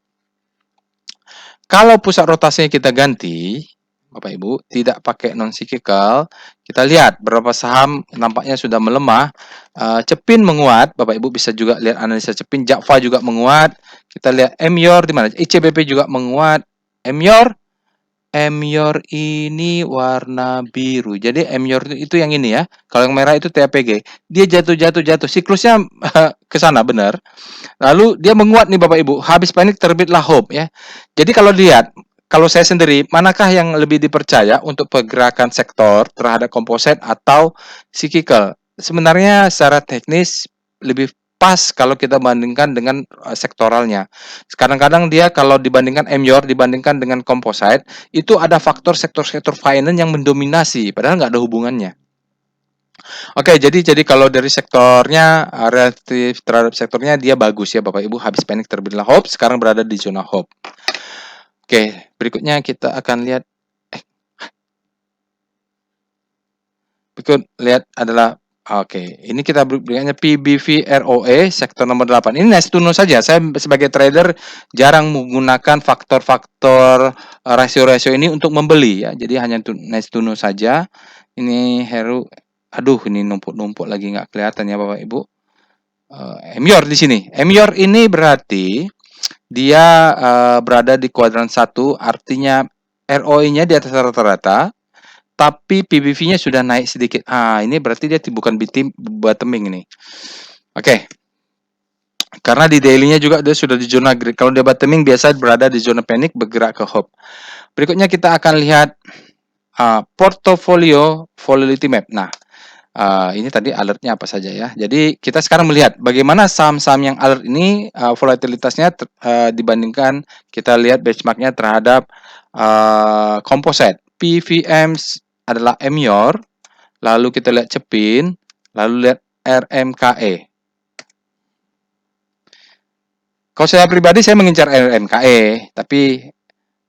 Kalau pusat rotasinya kita ganti, Bapak Ibu, tidak pakai non cyclical, kita lihat berapa saham nampaknya sudah melemah. Cepin menguat, Bapak Ibu bisa juga lihat analisa Cepin. Jakfa juga menguat. Kita lihat MYOR di mana? ICBP juga menguat. MYOR ini warna biru. Jadi MYOR itu yang ini ya. Kalau yang merah itu TAPG. Dia jatuh. Siklusnya ke sana benar. Lalu dia menguat nih Bapak Ibu. Habis panik terbitlah hope ya. Jadi kalau saya sendiri, manakah yang lebih dipercaya untuk pergerakan sektor terhadap komposit atau cyclical? Sebenarnya secara teknis lebih pas kalau kita bandingkan dengan sektoralnya. Kadang-kadang dia kalau dibandingkan MYOR dibandingkan dengan komposit, itu ada faktor sektor-sektor finance yang mendominasi, padahal nggak ada hubungannya. Oke, jadi kalau dari sektornya relatif terhadap sektornya dia bagus ya Bapak Ibu, habis panik terbitlah hope, sekarang berada di zona hope. Oke, berikutnya kita akan lihat adalah ini kita berikutnya PBV ROE sektor nomor 8. Ini nice to know saja. Saya sebagai trader jarang menggunakan faktor-faktor rasio-rasio ini untuk membeli ya. Jadi hanya nice to know saja. Ini Heru, aduh ini numpuk-numpuk lagi nggak kelihatan ya Bapak Ibu. MYOR di sini. MYOR ini berarti dia berada di kuadran 1, artinya ROE-nya di atas rata-rata, tapi PBV-nya sudah naik sedikit. Ini berarti dia bukan bottoming ini. Oke. Karena di daily-nya juga dia sudah di zona green. Kalau dia bottoming biasa berada di zona panic, bergerak ke hope. Berikutnya kita akan lihat portfolio volatility map. Nah, ini tadi alertnya apa saja ya. Jadi kita sekarang melihat bagaimana saham-saham yang alert ini volatilitasnya dibandingkan kita lihat benchmarknya terhadap composite. PVM adalah MYOR, lalu kita lihat Cepin, lalu lihat RMKE. Kalau saya pribadi saya mengincar RMKE, tapi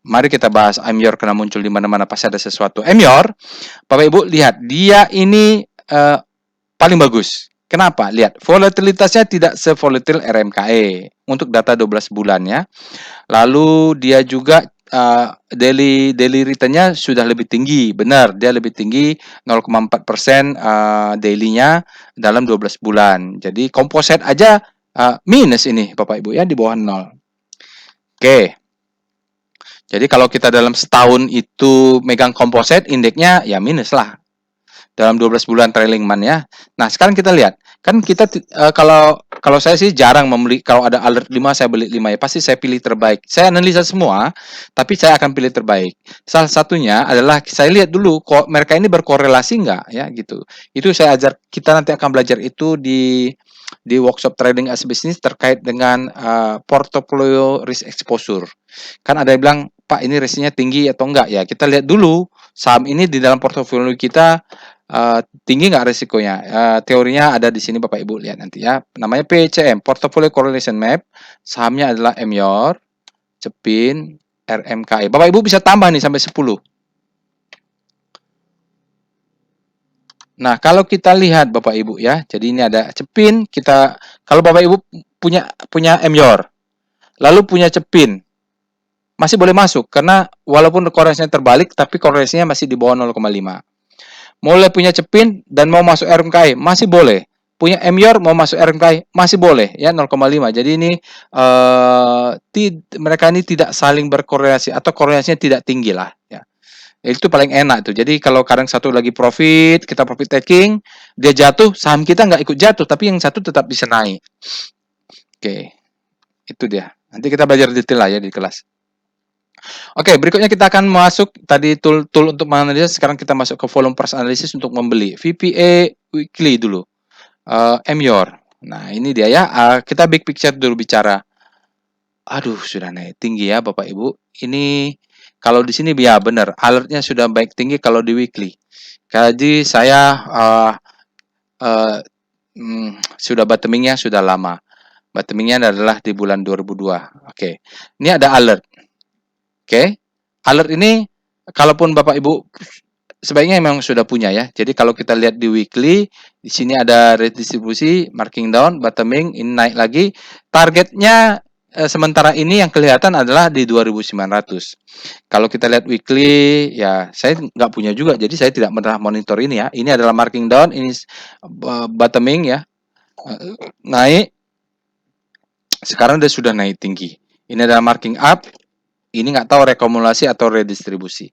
mari kita bahas MYOR karena muncul di mana-mana pasti ada sesuatu. MYOR, Bapak Ibu lihat dia ini paling bagus. Kenapa? Lihat, volatilitasnya tidak sevolatil RMKE untuk data 12 bulannya. Lalu dia juga daily return-nya sudah lebih tinggi. Benar, dia lebih tinggi 0,4% daily-nya dalam 12 bulan. Jadi komposit aja minus ini Bapak Ibu ya, di bawah 0. Oke. Jadi kalau kita dalam setahun itu megang komposit, indeksnya ya minus lah. Dalam 12 bulan trailing man ya. Nah, sekarang kita lihat. Kan kita kalau saya sih jarang membeli, kalau ada alert 5 saya beli 5 ya. Pasti saya pilih terbaik. Saya analisa semua, tapi saya akan pilih terbaik. Salah satunya adalah saya lihat dulu kok mereka ini berkorelasi enggak ya gitu. Itu saya ajar, kita nanti akan belajar itu di workshop trading as business terkait dengan portfolio risk exposure. Kan ada yang bilang, Pak ini risknya tinggi atau enggak ya. Kita lihat dulu saham ini di dalam portofolio kita tinggi nggak risikonya? Teorinya ada di sini Bapak Ibu lihat nanti ya. Namanya PCM, Portfolio Correlation Map. Sahamnya adalah MYOR, Cepin, RMKE. Bapak Ibu bisa tambah nih sampai 10. Nah, kalau kita lihat Bapak Ibu ya. Jadi ini ada Cepin, kalau Bapak Ibu punya MYOR, lalu punya Cepin, masih boleh masuk karena walaupun korelasinya terbalik tapi korelasinya masih di bawah 0,5. Mulai punya Cepin dan mau masuk RMKI masih boleh. Punya MYOR mau masuk RMKI masih boleh ya 0,5. Jadi ini mereka ini tidak saling berkorelasi atau korelasinya tidak tinggi lah ya. Itu paling enak tuh. Jadi kalau kadang satu lagi profit, kita profit taking, dia jatuh, saham kita nggak ikut jatuh, tapi yang satu tetap bisa naik. Oke, itu dia. Nanti kita belajar detail lah ya di kelas. Oke, berikutnya kita akan masuk tadi tool untuk menganalisis. Sekarang kita masuk ke volume price analysis untuk membeli. VPA weekly dulu. MYOR. Nah, ini dia ya. Kita big picture dulu bicara. Aduh, sudah naik tinggi ya Bapak Ibu. Ini kalau di sini ya benar, alertnya sudah baik tinggi kalau di weekly. Jadi saya sudah bottomingnya sudah lama. Bottomingnya adalah di bulan 2002. Oke, ini ada alert. Oke, alert ini kalaupun Bapak Ibu sebaiknya memang sudah punya ya. Jadi kalau kita lihat di weekly, di sini ada redistribusi, marking down, bottoming, ini naik lagi. Targetnya sementara ini yang kelihatan adalah di 2.900. Kalau kita lihat weekly, ya saya nggak punya juga, jadi saya tidak pernah monitor ini ya. Ini adalah marking down, ini bottoming ya, naik. Sekarang dia sudah naik tinggi. Ini adalah marking up. Ini nggak tahu rekumulasi atau redistribusi.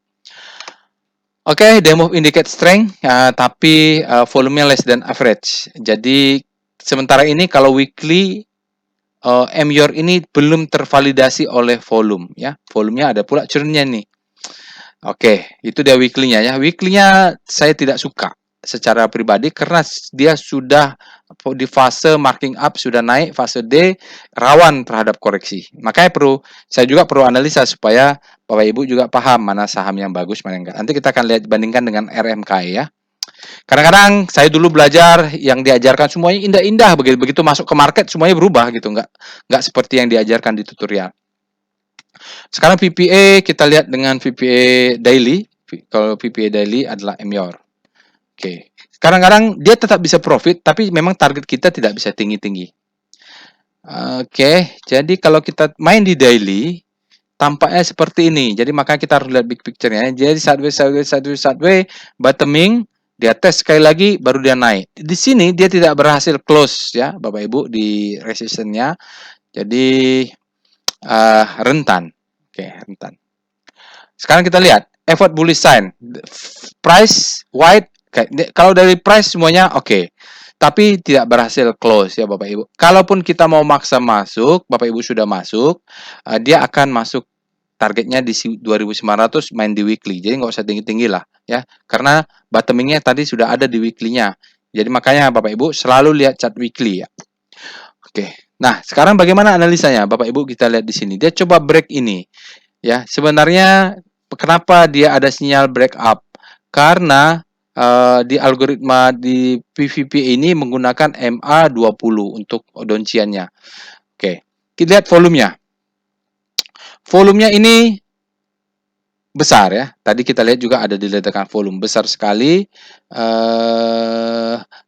Oke, demo indicate strength, tapi volumenya less than average. Jadi sementara ini kalau weekly MYOR ini belum tervalidasi oleh volume ya. Volumenya ada pula churnnya nih. Oke, itu dia weekly-nya ya. Weekly-nya saya tidak suka secara pribadi karena dia sudah di fase marking up sudah naik, fase D rawan terhadap koreksi. Makanya saya juga perlu analisa supaya Bapak Ibu juga paham mana saham yang bagus, mana yang enggak. Nanti kita akan lihat bandingkan dengan RMKI ya. Kadang-kadang saya dulu belajar yang diajarkan semuanya indah-indah, begitu masuk ke market semuanya berubah gitu, enggak seperti yang diajarkan di tutorial. Sekarang VPA kita lihat dengan VPA daily. Kalau VPA daily adalah MYOR. Oke. Kadang-kadang dia tetap bisa profit, tapi memang target kita tidak bisa tinggi-tinggi. Oke, jadi kalau kita main di daily, tampaknya seperti ini. Jadi makanya kita harus lihat big picture-nya. Jadi sideways, bottoming, dia tes sekali lagi, baru dia naik. Di sini dia tidak berhasil close ya, Bapak Ibu, di resistance-nya. Jadi rentan. Oke, rentan. Sekarang kita lihat effort bullish sign, price white. Kalau dari price semuanya oke, tapi tidak berhasil close ya Bapak Ibu. Kalaupun kita mau maksa masuk, Bapak Ibu sudah masuk, dia akan masuk targetnya di 2.900 main di weekly. Jadi nggak usah tinggi-tinggi lah ya, karena bottomingnya tadi sudah ada di weekly-nya. Jadi makanya Bapak Ibu selalu lihat chart weekly ya. Oke. Nah, sekarang bagaimana analisanya? Bapak Ibu kita lihat di sini. Dia coba break ini. Ya, sebenarnya kenapa dia ada sinyal break up? Karena di algoritma di PVP ini menggunakan MA20 untuk donciannya. Oke, kita lihat volumenya. Volumenya ini besar ya. Tadi kita lihat juga ada diletakkan volume besar sekali.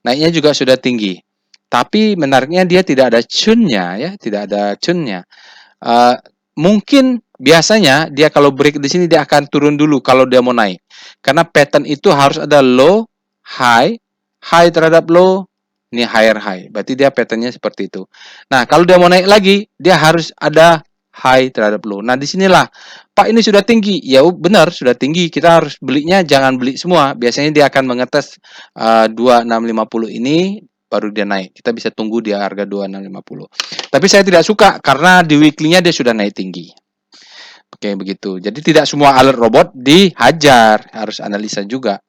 Naiknya juga sudah tinggi. Tapi menariknya dia tidak ada churn-nya ya, tidak ada churn-nya. Mungkin biasanya dia kalau break di sini dia akan turun dulu kalau dia mau naik. Karena pattern itu harus ada low, high, high terhadap low, ini higher high. Berarti dia patternnya seperti itu. Nah, kalau dia mau naik lagi, dia harus ada high terhadap low. Nah, disinilah, Pak ini sudah tinggi. Ya benar, sudah tinggi. Kita harus belinya, jangan beli semua. Biasanya dia akan mengetes 2650 ini, baru dia naik. Kita bisa tunggu di harga 2650. Tapi saya tidak suka karena di weekly-nya dia sudah naik tinggi. Oke, begitu. Jadi tidak semua alert robot dihajar, harus analisa juga.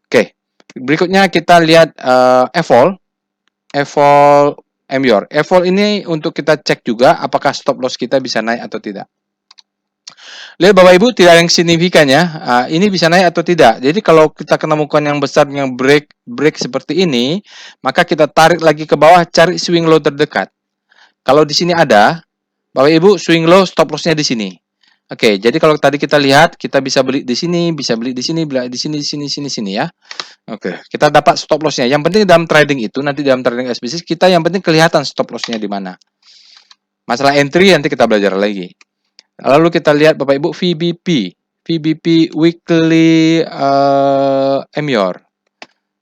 Oke. Berikutnya kita lihat evol MYOR. Evol ini untuk kita cek juga apakah stop loss kita bisa naik atau tidak. Lihat Bapak Ibu, tidak ada yang signifikan ya. Ini bisa naik atau tidak. Jadi kalau kita ketemukan yang besar yang break seperti ini, maka kita tarik lagi ke bawah, cari swing low terdekat. Kalau di sini ada, Bapak Ibu swing low stop loss-nya di sini. Oke, jadi kalau tadi kita lihat, kita bisa beli di sini, bisa beli di sini, beli di sini, sini ya. Oke, kita dapat stop loss-nya. Yang penting dalam trading itu, nanti dalam trading SBC, kita yang penting kelihatan stop loss-nya di mana. Masalah entry nanti kita belajar lagi. Lalu kita lihat Bapak Ibu VBP weekly MYOR.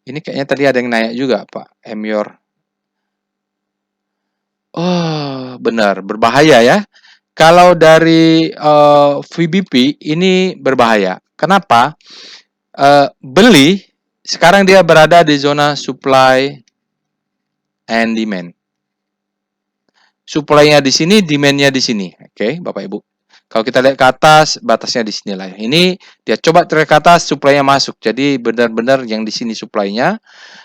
Ini kayaknya tadi ada yang naik juga Pak MYOR. Oh, benar, berbahaya ya. Kalau dari VBP ini berbahaya. Kenapa? Beli sekarang dia berada di zona supply and demand. Supply-nya di sini, demand-nya di sini. Oke, Bapak Ibu. Kalau kita lihat ke atas, batasnya di sini lah. Ini dia coba trek ke atas, supply-nya masuk. Jadi benar-benar yang di sini supply-nya.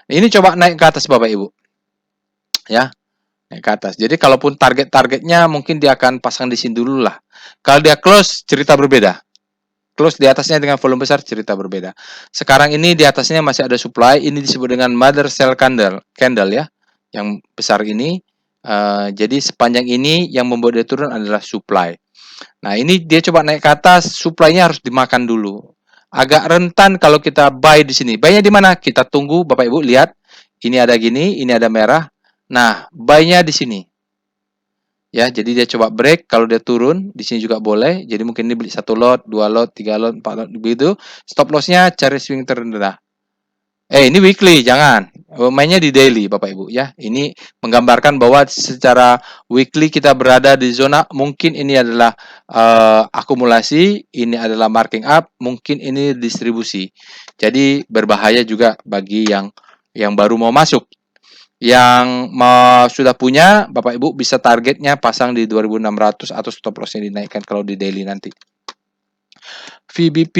Ini coba naik ke atas Bapak Ibu. Ya, naik ke atas. Jadi kalaupun target-targetnya mungkin dia akan pasang di sini dulu lah. Kalau dia close, cerita berbeda. Close di atasnya dengan volume besar, cerita berbeda. Sekarang ini di atasnya masih ada supply. Ini disebut dengan mother cell candle ya. Yang besar ini. Jadi sepanjang ini yang membuat dia turun adalah supply. Nah ini dia coba naik ke atas, supply-nya harus dimakan dulu. Agak rentan kalau kita buy di sini. Buy-nya di mana? Kita tunggu, Bapak Ibu lihat. Ini ada gini, ini ada merah. Nah, buy-nya di sini. Ya, jadi dia coba break. Kalau dia turun, di sini juga boleh. Jadi mungkin ini beli 1 lot, 2 lot, 3 lot, 4 lot, begitu. Stop loss-nya cari swing terendah. Ini weekly, jangan. Mainnya di daily, Bapak Ibu ya. Ini menggambarkan bahwa secara weekly kita berada di zona, mungkin ini adalah akumulasi, ini adalah marking up, mungkin ini distribusi. Jadi berbahaya juga bagi yang baru mau masuk. Yang sudah punya, Bapak Ibu bisa targetnya pasang di 2600 atau stop loss-nya dinaikkan kalau di daily nanti. VBP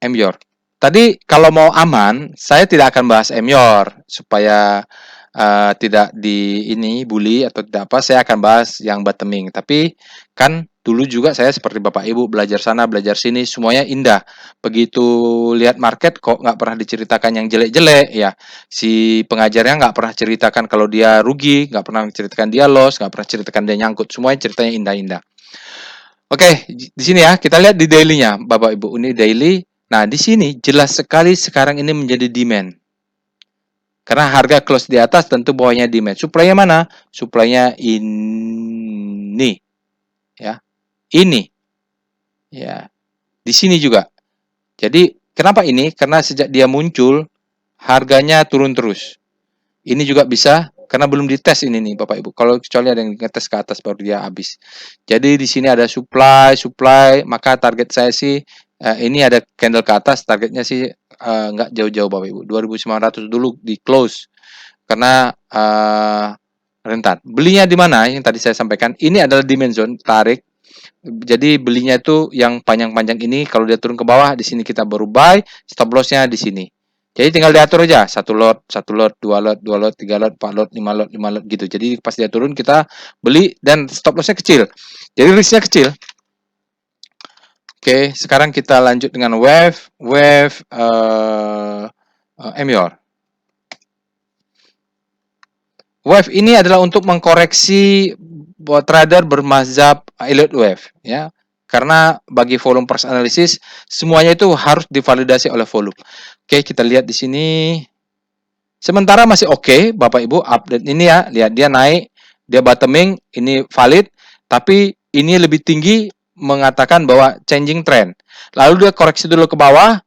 MYOR. Tadi kalau mau aman, saya tidak akan bahas MYOR supaya tidak bully atau tidak apa. Saya akan bahas yang bottoming. Tapi kan dulu juga saya seperti Bapak Ibu belajar sana, belajar sini, semuanya indah. Begitu lihat market kok nggak pernah diceritakan yang jelek-jelek ya. Si pengajarnya nggak pernah ceritakan kalau dia rugi, nggak pernah ceritakan dia loss, nggak pernah ceritakan dia nyangkut. Semuanya ceritanya indah-indah. Oke, di sini ya kita lihat di daily-nya, Bapak Ibu. Ini daily. Nah, di sini jelas sekali sekarang ini menjadi demand. Karena harga close di atas tentu bawahnya demand. Supply-nya mana? Supply-nya ini. Ya. Ini. Ya. Di sini juga. Jadi, kenapa ini? Karena sejak dia muncul harganya turun terus. Ini juga bisa karena belum dites ini nih Bapak Ibu. Kalau kecuali ada yang ngetes ke atas baru dia habis. Jadi di sini ada supply, maka target saya sih ini ada candle ke atas, targetnya sih nggak jauh-jauh Bapak Ibu. 2900 dulu di close. Karena rentan. Belinya di mana yang tadi saya sampaikan? Ini adalah demand zone, tarik. Jadi belinya itu yang panjang-panjang ini kalau dia turun ke bawah di sini kita baru buy, stop loss-nya di sini. Jadi tinggal diatur aja, 1 lot, 2 lot, 2 lot, 3 lot, 4 lot, 5 lot, 5 lot gitu. Jadi pas dia turun kita beli dan stop loss-nya kecil. Jadi risk-nya kecil. Oke, sekarang kita lanjut dengan wave MYOR. Wave ini adalah untuk mengkoreksi trader bermazhab Elliott Wave ya. Karena bagi volume price analysis semuanya itu harus divalidasi oleh volume. Oke, kita lihat di sini. Sementara masih oke, Bapak Ibu, update ini ya, lihat dia naik, dia bottoming, ini valid, tapi ini lebih tinggi mengatakan bahwa changing trend. Lalu dia koreksi dulu ke bawah,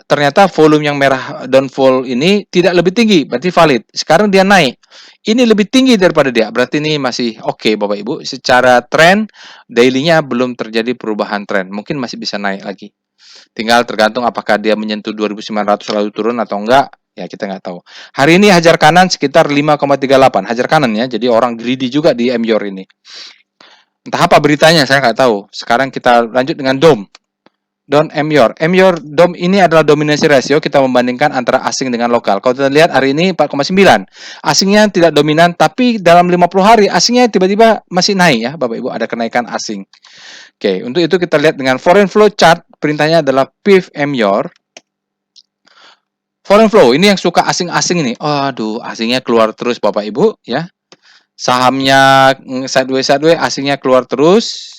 ternyata volume yang merah downfall ini tidak lebih tinggi, berarti valid. Sekarang dia naik. Ini lebih tinggi daripada dia, berarti ini masih oke, Bapak Ibu. Secara trend, daily-nya belum terjadi perubahan trend. Mungkin masih bisa naik lagi. Tinggal tergantung apakah dia menyentuh 2900 lalu turun atau enggak, ya kita nggak tahu. Hari ini hajar kanan sekitar 5,38, hajar kanan ya, jadi orang greedy juga di MYOR ini. Entah apa beritanya, saya nggak tahu. Sekarang kita lanjut dengan DOM. Don MYOR. MYOR DOM ini adalah dominasi ratio kita membandingkan antara asing dengan lokal. Kalau kita lihat hari ini 4,9. Asingnya tidak dominan, tapi dalam 50 hari asingnya tiba-tiba masih naik ya, Bapak Ibu, ada kenaikan asing. Oke, untuk itu kita lihat dengan foreign flow chart, perintahnya adalah PIV MYOR. Foreign flow, ini yang suka asing-asing ini. Aduh, asingnya keluar terus Bapak Ibu ya. Sahamnya sideways, asingnya keluar terus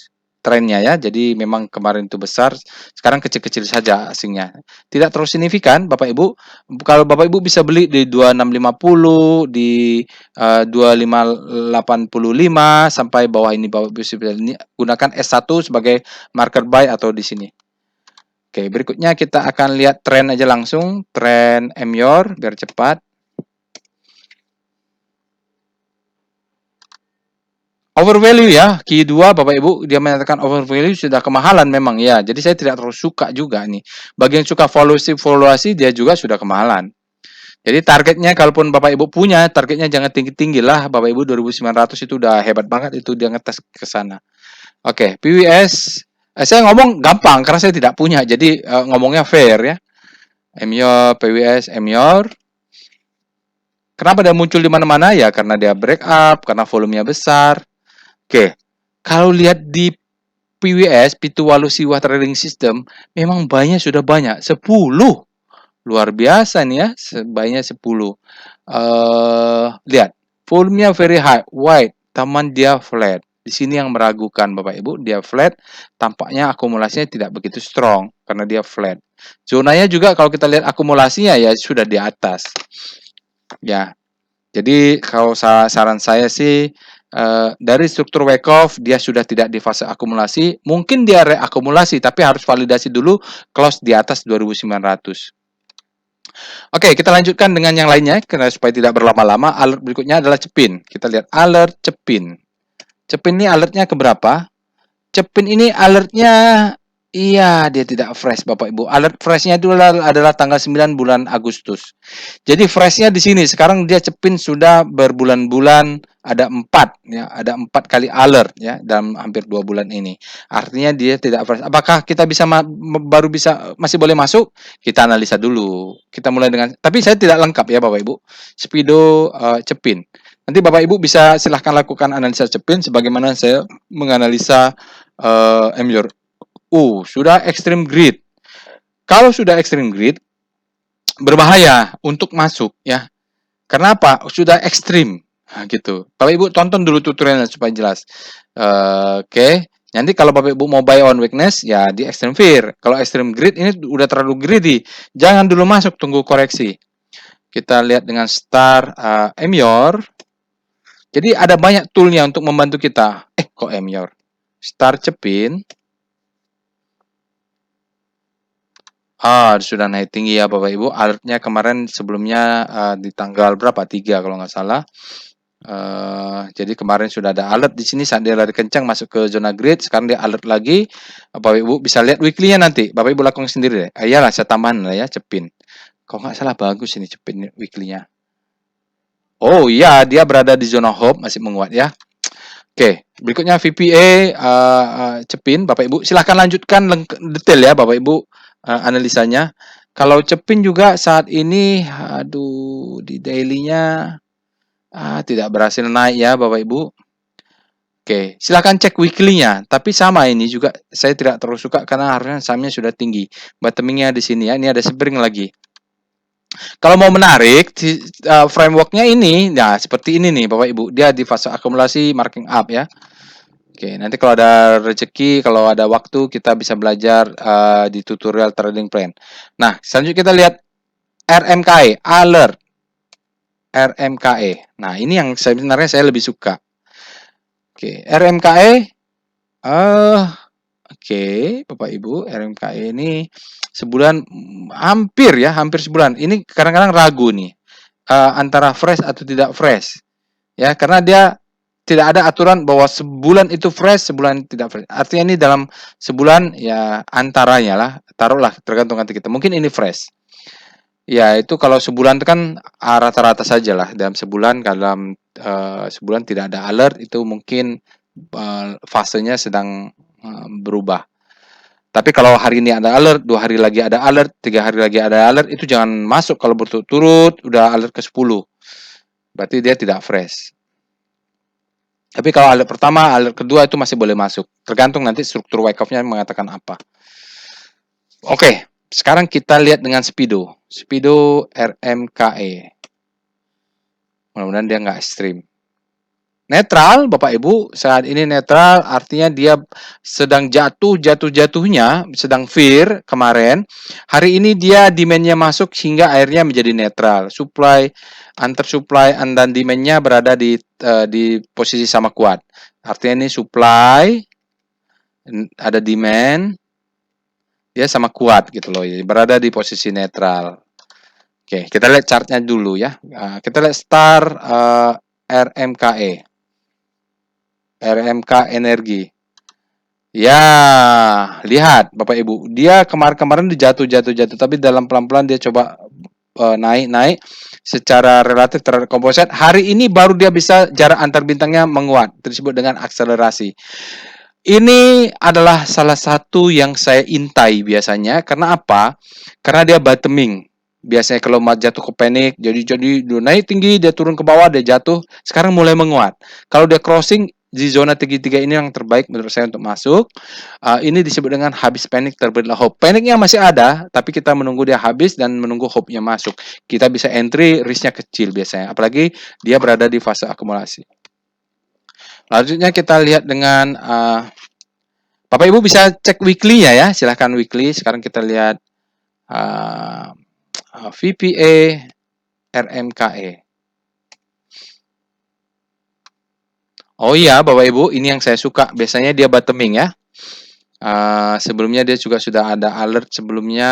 trennya ya. Jadi memang kemarin itu besar, sekarang kecil-kecil saja asingnya. Tidak terlalu signifikan Bapak Ibu. Kalau Bapak Ibu bisa beli di 2650, di 2585 sampai bawah ini Bapak Ibu bisa gunakan S1 sebagai market buy atau di sini. Oke, berikutnya kita akan lihat tren aja langsung, tren MYOR biar cepat. Overvalue ya, Q2 Bapak Ibu, dia menyatakan overvalue sudah kemahalan memang ya. Jadi saya tidak terlalu suka juga nih. Bagi yang suka valuasi dia juga sudah kemahalan. Jadi targetnya kalaupun Bapak Ibu punya, targetnya jangan tinggi-tinggi lah. Bapak Ibu 2.900 itu udah hebat banget itu dia ngetes ke sana. Oke, PWS saya ngomong gampang karena saya tidak punya. Jadi ngomongnya fair ya. Emior, PWS, Emior. Kenapa dia muncul di mana-mana ya? Karena dia break up, karena volumenya besar. Oke, kalau lihat di PWS, Pitu Walu Siwah Trading System, memang banyak sudah banyak, 10. Luar biasa nih ya, banyak 10. Lihat, volumenya very high, wide, taman dia flat. Di sini yang meragukan Bapak Ibu, dia flat, tampaknya akumulasinya tidak begitu strong karena dia flat. Zonanya juga kalau kita lihat akumulasinya ya sudah di atas. Ya, jadi kalau saran saya sih dari struktur Wyckoff dia sudah tidak di fase akumulasi, mungkin dia reakumulasi tapi harus validasi dulu close di atas 2.900. Oke, kita lanjutkan dengan yang lainnya karena supaya tidak berlama-lama. Alert berikutnya adalah Cepin. Kita lihat alert Cepin. Cepin ini alertnya keberapa? Cepin ini alertnya iya, dia tidak fresh Bapak Ibu. Alert freshnya itu adalah tanggal 9 bulan Agustus. Jadi freshnya di sini. Sekarang dia Cepin sudah berbulan-bulan, ada 4 ya, ada 4 kali alert ya dalam hampir 2 bulan ini. Artinya dia tidak fresh. Apakah kita bisa baru bisa masih boleh masuk? Kita analisa dulu. Kita mulai dengan tapi saya tidak lengkap ya Bapak Ibu. Speedo Cepin. Nanti Bapak Ibu bisa silahkan lakukan analisa Cepin sebagaimana saya menganalisa Emior. Sudah extreme grid. Kalau sudah extreme grid, berbahaya untuk masuk ya. Karena apa? Sudah ekstrim. Nah, gitu. Bapak Ibu tonton dulu tutorialnya supaya jelas. Oke. Nanti kalau Bapak Ibu mau buy on weakness, ya di extreme fear. Kalau extreme grid ini udah terlalu greedy. Jangan dulu masuk, tunggu koreksi. Kita lihat dengan star Emior. Jadi ada banyak toolnya untuk membantu kita. Kok Emior? Star Cepin. Sudah naik tinggi ya Bapak Ibu. Alertnya kemarin sebelumnya di tanggal berapa? 3 kalau nggak salah. Jadi kemarin sudah ada alert di sini saat dia lari kencang masuk ke zona grid. Sekarang dia alert lagi. Bapak Ibu bisa lihat weekly-nya nanti. Bapak Ibu lakukan sendiri deh. Iyalah saya tambahan lah ya Cepin. Kalau nggak salah bagus ini Cepin weekly-nya. Oh iya, dia berada di zona hope masih menguat ya. Oke, berikutnya VPA Cepin, Bapak Ibu. Silahkan lanjutkan detail ya Bapak Ibu analisanya. Kalau Cepin juga saat ini, aduh, di daily-nya tidak berhasil naik ya Bapak Ibu. Oke, silahkan cek weekly-nya. Tapi sama ini juga saya tidak terlalu suka karena harusnya sahamnya sudah tinggi. Bottoming-nya di sini ya. Ini ada spring lagi. Kalau mau menarik framework-nya ini, nah seperti ini nih Bapak Ibu. Dia di fase akumulasi marking up ya. Oke, nanti kalau ada rezeki, kalau ada waktu kita bisa belajar di tutorial trading plan. Nah, selanjutnya kita lihat RMKE, alert RMKE. Nah, ini yang sebenarnya saya lebih suka. Oke, RMKE oke, Bapak Ibu, RMKE ini sebulan hampir sebulan. Ini kadang-kadang ragu nih antara fresh atau tidak fresh. Ya, karena dia tidak ada aturan bahwa sebulan itu fresh, sebulan tidak fresh. Artinya ini dalam sebulan ya antaranya lah, taruhlah tergantung nanti kita. Mungkin ini fresh. Ya, itu kalau sebulan itu kan rata-rata saja lah dalam sebulan. Dalam sebulan tidak ada alert itu mungkin fasenya sedang berubah. Tapi kalau hari ini ada alert, 2 hari lagi ada alert, 3 hari lagi ada alert, itu jangan masuk kalau berturut-turut udah alert ke-10. Berarti dia tidak fresh. Tapi kalau alert pertama, alert kedua itu masih boleh masuk. Tergantung nanti struktur Wyckoff-nya mengatakan apa. Oke, sekarang kita lihat dengan Speedo. Speedo RMKE. Mudah-mudahan dia nggak ekstrim. Netral, Bapak Ibu, saat ini netral artinya dia sedang jatuhnya, sedang fear kemarin. Hari ini dia demand-nya masuk hingga akhirnya menjadi netral. Antar supply dan demand-nya berada di posisi sama kuat. Artinya ini supply, ada demand, dia sama kuat gitu loh, berada di posisi netral. Oke, kita lihat chartnya dulu ya. Kita lihat star RMKE. RMK Energi. Ya, lihat Bapak Ibu, dia kemarin-kemarin jatuh, tapi dalam pelan-pelan dia coba naik secara relatif terhadap komposit. Hari ini baru dia bisa jarak antar bintangnya menguat, disebut dengan akselerasi. Ini adalah salah satu yang saya intai biasanya. Karena apa? Karena dia bottoming. Biasanya kalau jatuh ke panik, jadi naik tinggi, dia turun ke bawah, dia jatuh. Sekarang mulai menguat. Kalau dia crossing di zona tiga ini yang terbaik menurut saya untuk masuk. Ini disebut dengan habis panik terbitlah hope. Paniknya masih ada, tapi kita menunggu dia habis dan menunggu hope-nya masuk. Kita bisa entry, risk-nya kecil biasanya. Apalagi dia berada di fase akumulasi. Selanjutnya kita lihat dengan Bapak Ibu bisa cek weekly ya, silahkan weekly. Sekarang kita lihat VPA RMKE. Oh iya Bapak Ibu, ini yang saya suka. Biasanya dia bottoming ya. Sebelumnya dia juga sudah ada alert sebelumnya,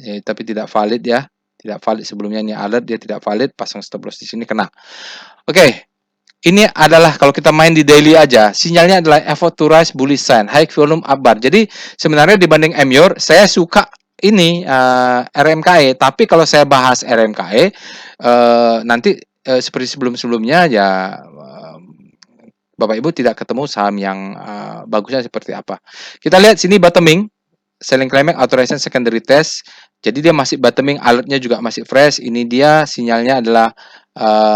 ya, tapi tidak valid ya. Tidak valid sebelumnya, ini alert, dia tidak valid. Pasang stop loss di sini kena. Oke. Ini adalah kalau kita main di daily aja, sinyalnya adalah effort to rise bullish sign, high volume up bar. Jadi sebenarnya dibanding MYOR, saya suka ini RMKE. Tapi kalau saya bahas RMKE, nanti seperti sebelum-sebelumnya ya, Bapak Ibu tidak ketemu saham yang bagusnya seperti apa. Kita lihat sini bottoming, selling climax, authorization secondary test. Jadi dia masih bottoming, alertnya juga masih fresh. Ini dia sinyalnya adalah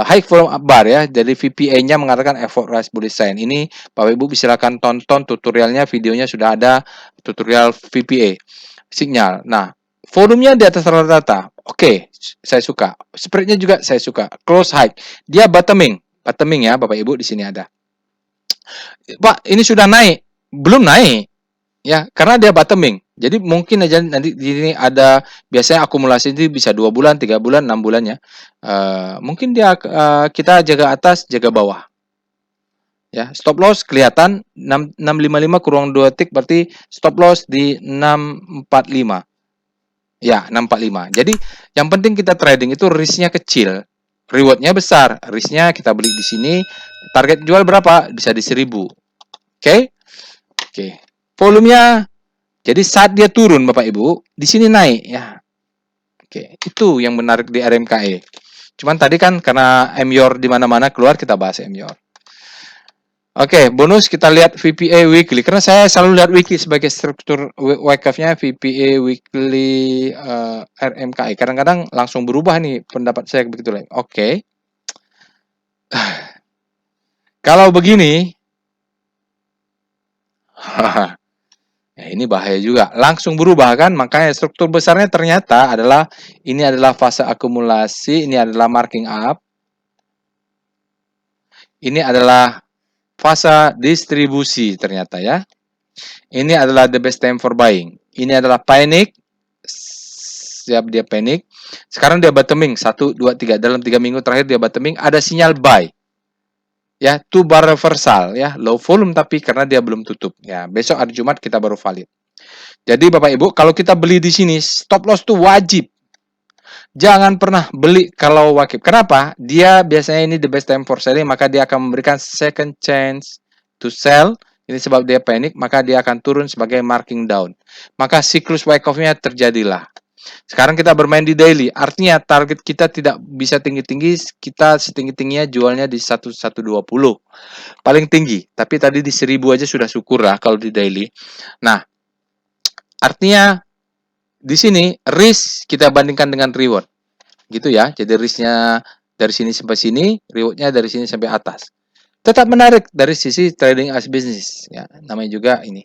high volume up bar ya. Jadi VPA-nya mengatakan effort rise bullish sign. Ini Bapak Ibu silakan tonton tutorialnya, videonya sudah ada, tutorial VPA sinyal. Nah, volumenya di atas rata-rata. Oke, saya suka. Spreadnya juga saya suka. Close high. Dia bottoming. Bottoming ya Bapak Ibu, di sini ada. Pak, ini sudah naik. Belum naik. Ya, karena dia bottoming. Jadi mungkin aja nanti di sini ada, biasanya akumulasi ini bisa 2 bulan, 3 bulan, 6 bulan ya. Mungkin dia kita jaga atas, jaga bawah. Ya, stop loss kelihatan 655 kurang 2 tick, berarti stop loss di 645. Ya, 645. Jadi yang penting kita trading itu risknya kecil, rewardnya besar. Risknya kita beli di sini, target jual berapa? Bisa di 1000. Oke? Oke. Volumenya, jadi saat dia turun Bapak Ibu, di sini naik ya. Oke, itu yang menarik di RMKE. Cuman tadi kan karena MYOR di mana-mana keluar, kita bahas MYOR. Oke, bonus kita lihat VPA weekly. Karena saya selalu lihat weekly sebagai struktur WKF-nya, VPA weekly RMKE. Kadang-kadang langsung berubah nih pendapat saya begitu lah. Oke. Kalau begini, ya, ini bahaya juga. Langsung berubah kan, makanya struktur besarnya ternyata adalah ini adalah fase akumulasi, ini adalah marking up. Ini adalah fase distribusi ternyata ya. Ini adalah the best time for buying. Ini adalah panic. Siap dia panic. Sekarang dia bottoming 1 2 3. Dalam 3 minggu terakhir dia bottoming, ada sinyal buy. Ya, 2 bar reversal ya, low volume tapi karena dia belum tutup. Ya, besok hari Jumat kita baru valid. Jadi Bapak Ibu, kalau kita beli di sini, stop loss tuh wajib. Jangan pernah beli kalau wakif. Kenapa? Dia biasanya ini the best time for selling, maka dia akan memberikan second chance to sell. Ini sebab dia panik, maka dia akan turun sebagai marking down. Maka siklus wyckoff-nya terjadilah. Sekarang kita bermain di daily, artinya target kita tidak bisa tinggi-tinggi, kita setinggi-tingginya jualnya di 1120. Paling tinggi, tapi tadi di 1000 aja sudah syukur lah kalau di daily. Nah, artinya di sini risk kita bandingkan dengan reward, gitu ya. Jadi risknya dari sini sampai sini, rewardnya dari sini sampai atas. Tetap menarik dari sisi trading as business, ya. Namanya juga ini.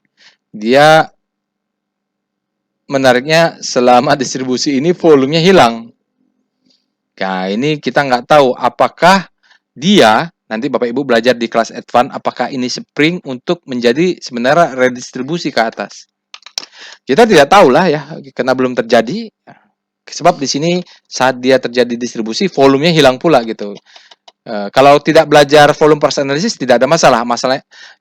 Dia menariknya selama distribusi ini volumenya hilang. Nah, ini kita nggak tahu apakah dia, nanti Bapak Ibu belajar di kelas advance, apakah ini spring untuk menjadi sebenarnya redistribusi ke atas. Kita tidak tahu lah ya, karena belum terjadi. Sebab di sini saat dia terjadi distribusi, volumenya hilang pula gitu. Kalau tidak belajar volume price analysis tidak ada masalah,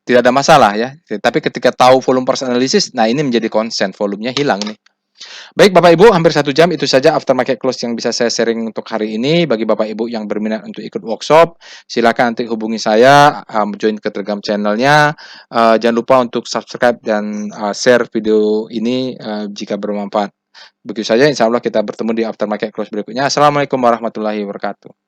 tidak ada masalah ya. Tapi ketika tahu volume price analysis, nah ini menjadi concern, volumenya hilang nih. Baik Bapak Ibu, hampir 1 jam itu saja aftermarket close yang bisa saya sharing untuk hari ini. Bagi Bapak Ibu yang berminat untuk ikut workshop, silakan nanti hubungi saya, join ke Telegram channel-nya. Jangan lupa untuk subscribe dan share video ini jika bermanfaat. Begitu saja, insya Allah kita bertemu di aftermarket close berikutnya. Assalamualaikum warahmatullahi wabarakatuh.